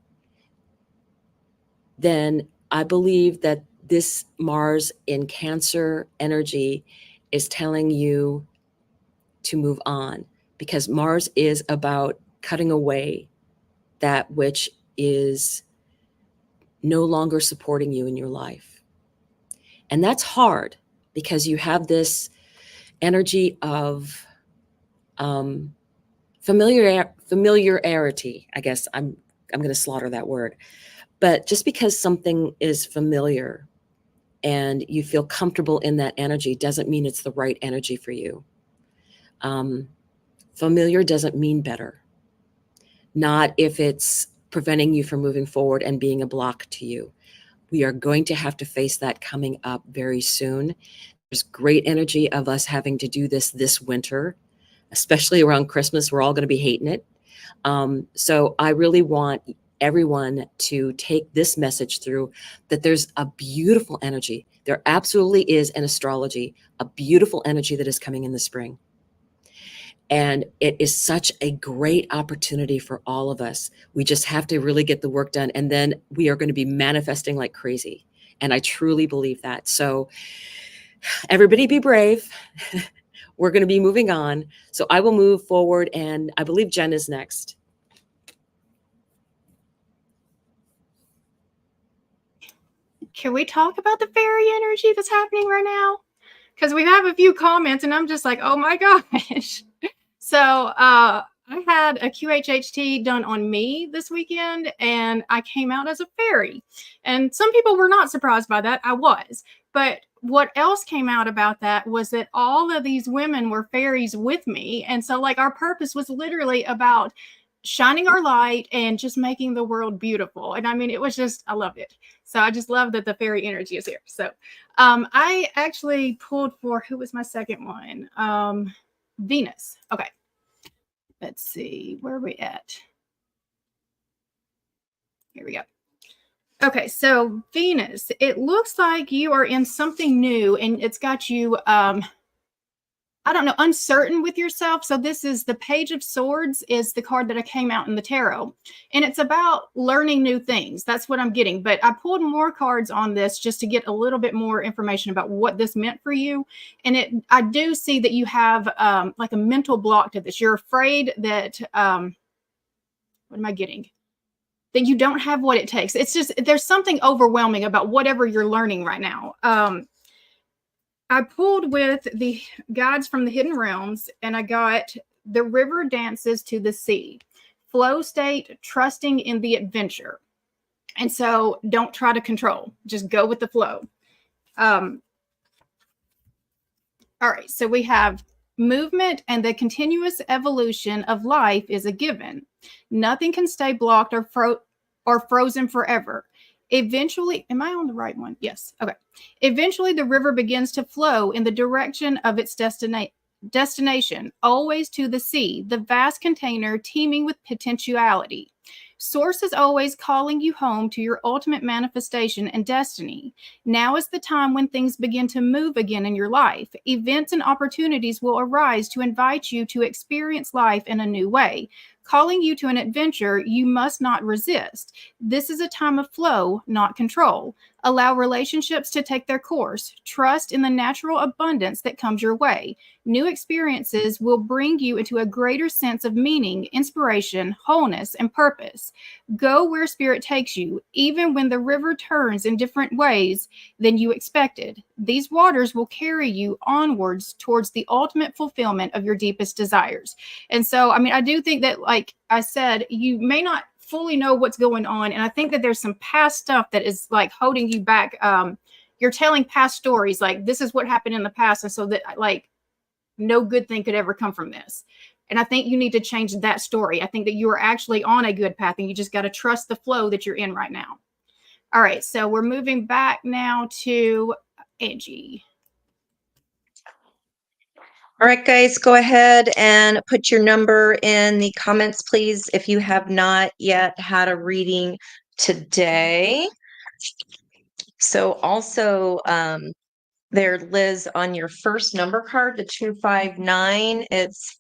then I believe that this Mars in Cancer energy is telling you to move on, because Mars is about cutting away that which is no longer supporting you in your life. And that's hard because you have this energy of familiarity. I guess I'm going to slaughter that word. But just because something is familiar and you feel comfortable in that energy doesn't mean it's the right energy for you. Familiar doesn't mean better. Not if it's preventing you from moving forward and being a block to you. We are going to have to face that coming up very soon. There's great energy of us having to do this winter, especially around Christmas. We're all going to be hating it. So I really want everyone to take this message through, that there's a beautiful energy. There absolutely is in astrology, a beautiful energy that is coming in the spring. And it is such a great opportunity for all of us. We just have to really get the work done. And then we are going to be manifesting like crazy. And I truly believe that. So everybody be brave. We're going to be moving on. So I will move forward. And I believe Jen is next. Can we talk about the fairy energy that's happening right now? Because we have a few comments and I'm just like, oh my gosh. So I had a QHHT done on me this weekend and I came out as a fairy. And some people were not surprised by that. I was. But what else came out about that was that all of these women were fairies with me. And so like our purpose was literally about shining our light and just making the world beautiful. And I mean, it was just, I loved it. So I just love that the fairy energy is here. So I actually pulled for, who was my second one? Venus. Okay. Let's see, where are we at? Here we go. Okay, so Venus, it looks like you are in something new and it's got you, I don't know, uncertain with yourself. So this is the Page of Swords is the card that I came out in the tarot. And it's about learning new things. That's what I'm getting. But I pulled more cards on this just to get a little bit more information about what this meant for you. And I do see that you have like a mental block to this. You're afraid that, what am I getting? That you don't have what it takes. It's just, there's something overwhelming about whatever you're learning right now. I pulled with the guides from the hidden realms and I got the river dances to the sea, flow state, trusting in the adventure. And so don't try to control, just go with the flow. All right, so we have movement and the continuous evolution of life is a given. Nothing can stay blocked or frozen forever. Eventually, am I on the right one? Yes. Okay. Eventually, the river begins to flow in the direction of its destination, always to the sea, the vast container teeming with potentiality. Source is always calling you home to your ultimate manifestation and destiny. Now is the time when things begin to move again in your life. Events and opportunities will arise to invite you to experience life in a new way. Calling you to an adventure you must not resist. This is a time of flow, not control. Allow relationships to take their course. Trust in the natural abundance that comes your way. New experiences will bring you into a greater sense of meaning, inspiration, wholeness, and purpose. Go where spirit takes you, even when the river turns in different ways than you expected. These waters will carry you onwards towards the ultimate fulfillment of your deepest desires. And so, I mean, I do think that, like I said, you may not fully know what's going on. And I think that there's some past stuff that is like holding you back. You're telling past stories, like this is what happened in the past. And so that like no good thing could ever come from this. And I think you need to change that story. I think that you are actually on a good path and you just got to trust the flow that you're in right now. All right, so we're moving back now to Angie. All right, guys, go ahead and put your number in the comments, please, if you have not yet had a reading today. So also, there, Liz, on your first number card, the 259,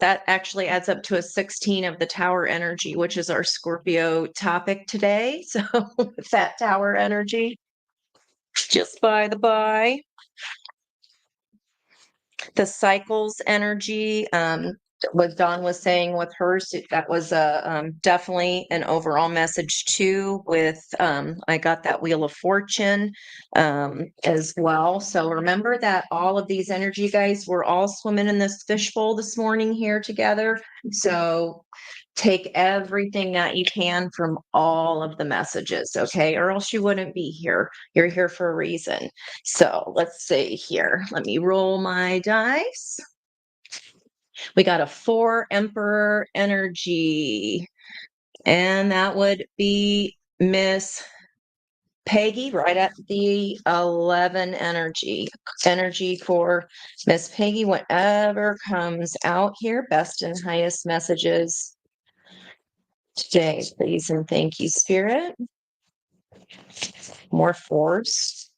that actually adds up to a 16 of the Tower energy, which is our Scorpio topic today. So with that Tower energy, just by the by. The cycles energy, what Dawn was saying with hers, that was definitely an overall message too. With I got that Wheel of Fortune as well. So remember that all of these energy, guys, we're all swimming in this fishbowl this morning here together. So take everything that you can from all of the messages, okay? Or else you wouldn't be here. You're here for a reason. So let's see here. Let me roll my dice. We got a 4 Emperor energy, and that would be Miss Peggy right at the 11 energy. Energy for Miss Peggy, whatever comes out here. Best and highest messages today, please and thank you, Spirit. More force.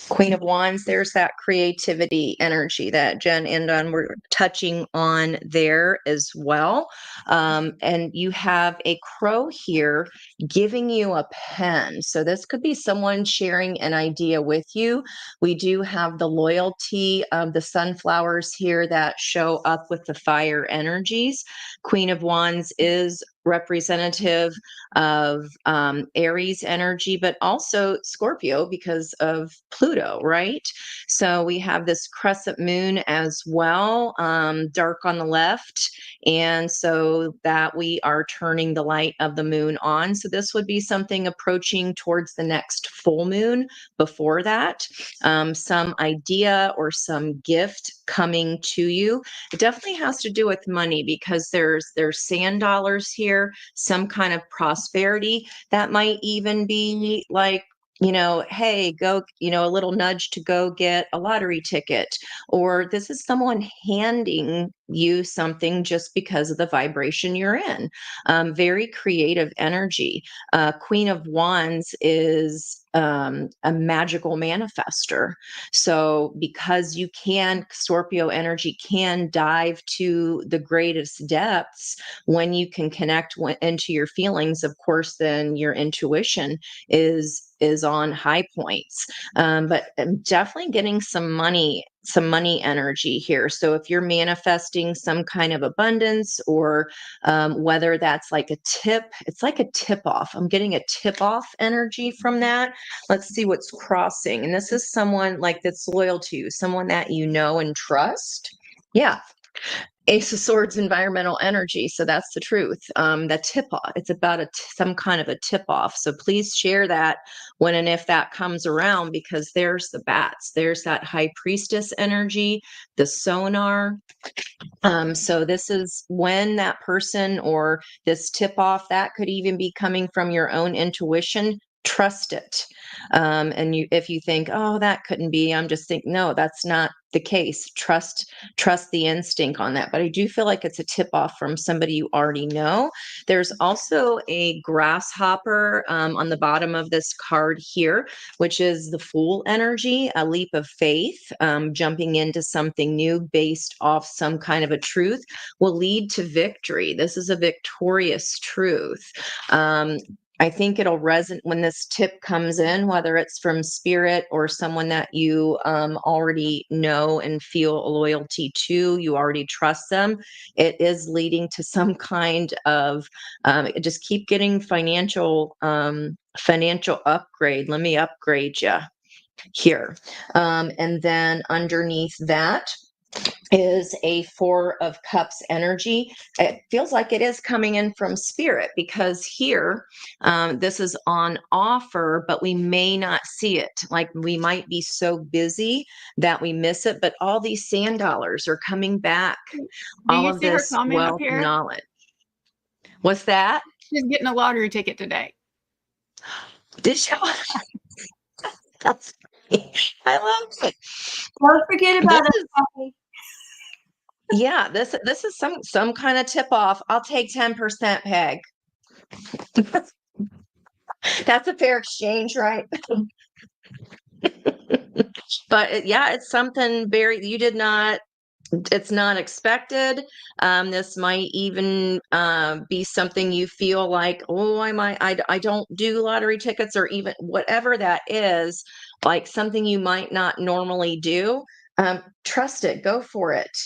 Queen of Wands, there's that creativity energy that Jen and Don were touching on there as well. And you have a crow here giving you a pen. So this could be someone sharing an idea with you. We do have the loyalty of the sunflowers here that show up with the fire energies. Queen of Wands is representative of Aries energy, but also Scorpio because of Pluto, right? So we have this crescent moon as well, dark on the left. And so that we are turning the light of the moon on. So this would be something approaching towards the next full moon before that. Some idea or some gift coming to you. It definitely has to do with money because there's sand dollars here, some kind of prosperity. That might even be like, hey, go, a little nudge to go get a lottery ticket. Or this is someone handing you something just because of the vibration you're in. Very creative energy. Queen of Wands is a magical manifester. So because Scorpio energy can dive to the greatest depths when you can connect into your feelings, of course, then your intuition is on high points. But I'm definitely getting some money energy here. So if you're manifesting some kind of abundance or whether that's like a tip, it's like a tip off. I'm getting a tip off energy from that. Let's see what's crossing. And this is someone like that's loyal to you, someone that you know and trust. Yeah. Ace of Swords, environmental energy. So that's the truth. The tip off. It's about some kind of a tip off. So please share that when and if that comes around, because there's the bats. There's that high priestess energy, the sonar. So this is when that person or this tip off, that could even be coming from your own intuition. Trust it. And if you think, oh, that couldn't be, I'm just thinking, no, that's not the case. Trust the instinct on that. But I do feel like it's a tip off from somebody you already know. There's also a grasshopper on the bottom of this card here, which is the Fool energy, a leap of faith, jumping into something new based off some kind of a truth will lead to victory. This is a victorious truth. I think it'll resonate when this tip comes in, whether it's from spirit or someone that you already know and feel a loyalty to, you already trust them. It is leading to some kind of, just keep getting financial upgrade. Let me upgrade you here. And then underneath that, is a Four of Cups energy. It feels like it is coming in from spirit, because here, this is on offer, but we may not see it. Like, we might be so busy that we miss it, but all these sand dollars are coming back. Do All you of see her this comment up wealth here? knowledge. What's that? She's getting a lottery ticket today. Did you? That's I love it. Don't forget about This us, Patty. Yeah, this is some kind of tip off. I'll take 10%, Peg. That's a fair exchange, right? But yeah, it's something very you did not. It's not expected. This might even be something you feel like, oh, I don't do lottery tickets, or even whatever that is, like something you might not normally do. Trust it, go for it.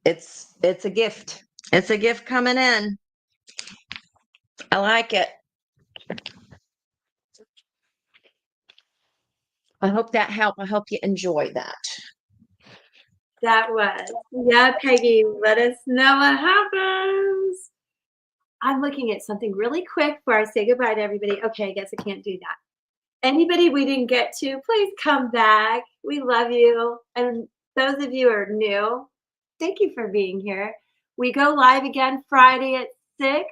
It's a gift. It's a gift coming in. I like it. I hope that helped. I hope you enjoyed that. That was. Yeah, Peggy, let us know what happens. I'm looking at something really quick before I say goodbye to everybody. Okay, I guess I can't do that. Anybody we didn't get to, please come back. We love you. And those of you who are new, thank you for being here. We go live again Friday at 6.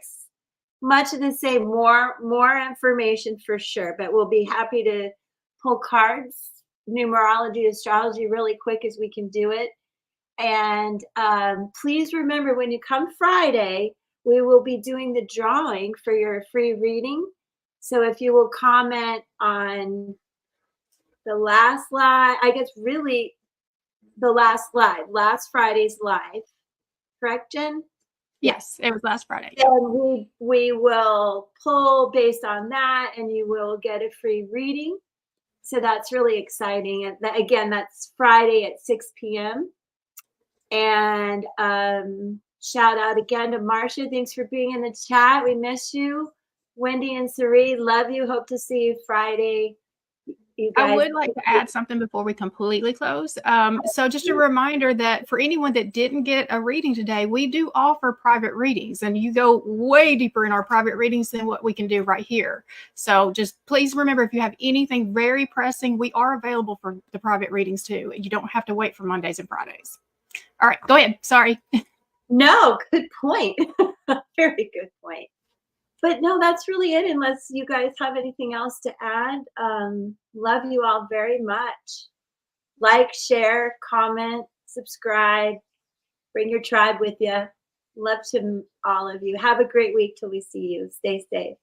Much of the same, more information for sure, but we'll be happy to pull cards, numerology, astrology really quick as we can do it. And please remember, when you come Friday, we will be doing the drawing for your free reading. So if you will comment on the last live, I guess really the last last Friday's live, correct, Jen? Yes, it was last Friday. Then we will pull based on that, and you will get a free reading. So that's really exciting. And again, that's Friday at 6 p.m. And shout out again to Marcia. Thanks for being in the chat. We miss you. Wendy and Sari, love you. Hope to see you Friday. You guys. I would like to add something before we completely close. So just a reminder that for anyone that didn't get a reading today, we do offer private readings, and you go way deeper in our private readings than what we can do right here. So just please remember, if you have anything very pressing, we are available for the private readings too. You don't have to wait for Mondays and Fridays. All right, go ahead. Sorry. No, good point. Very good point. But no, that's really it, unless you guys have anything else to add. Love you all very much. Like, share, comment, subscribe. Bring your tribe with you. Love to all of you. Have a great week till we see you. Stay safe.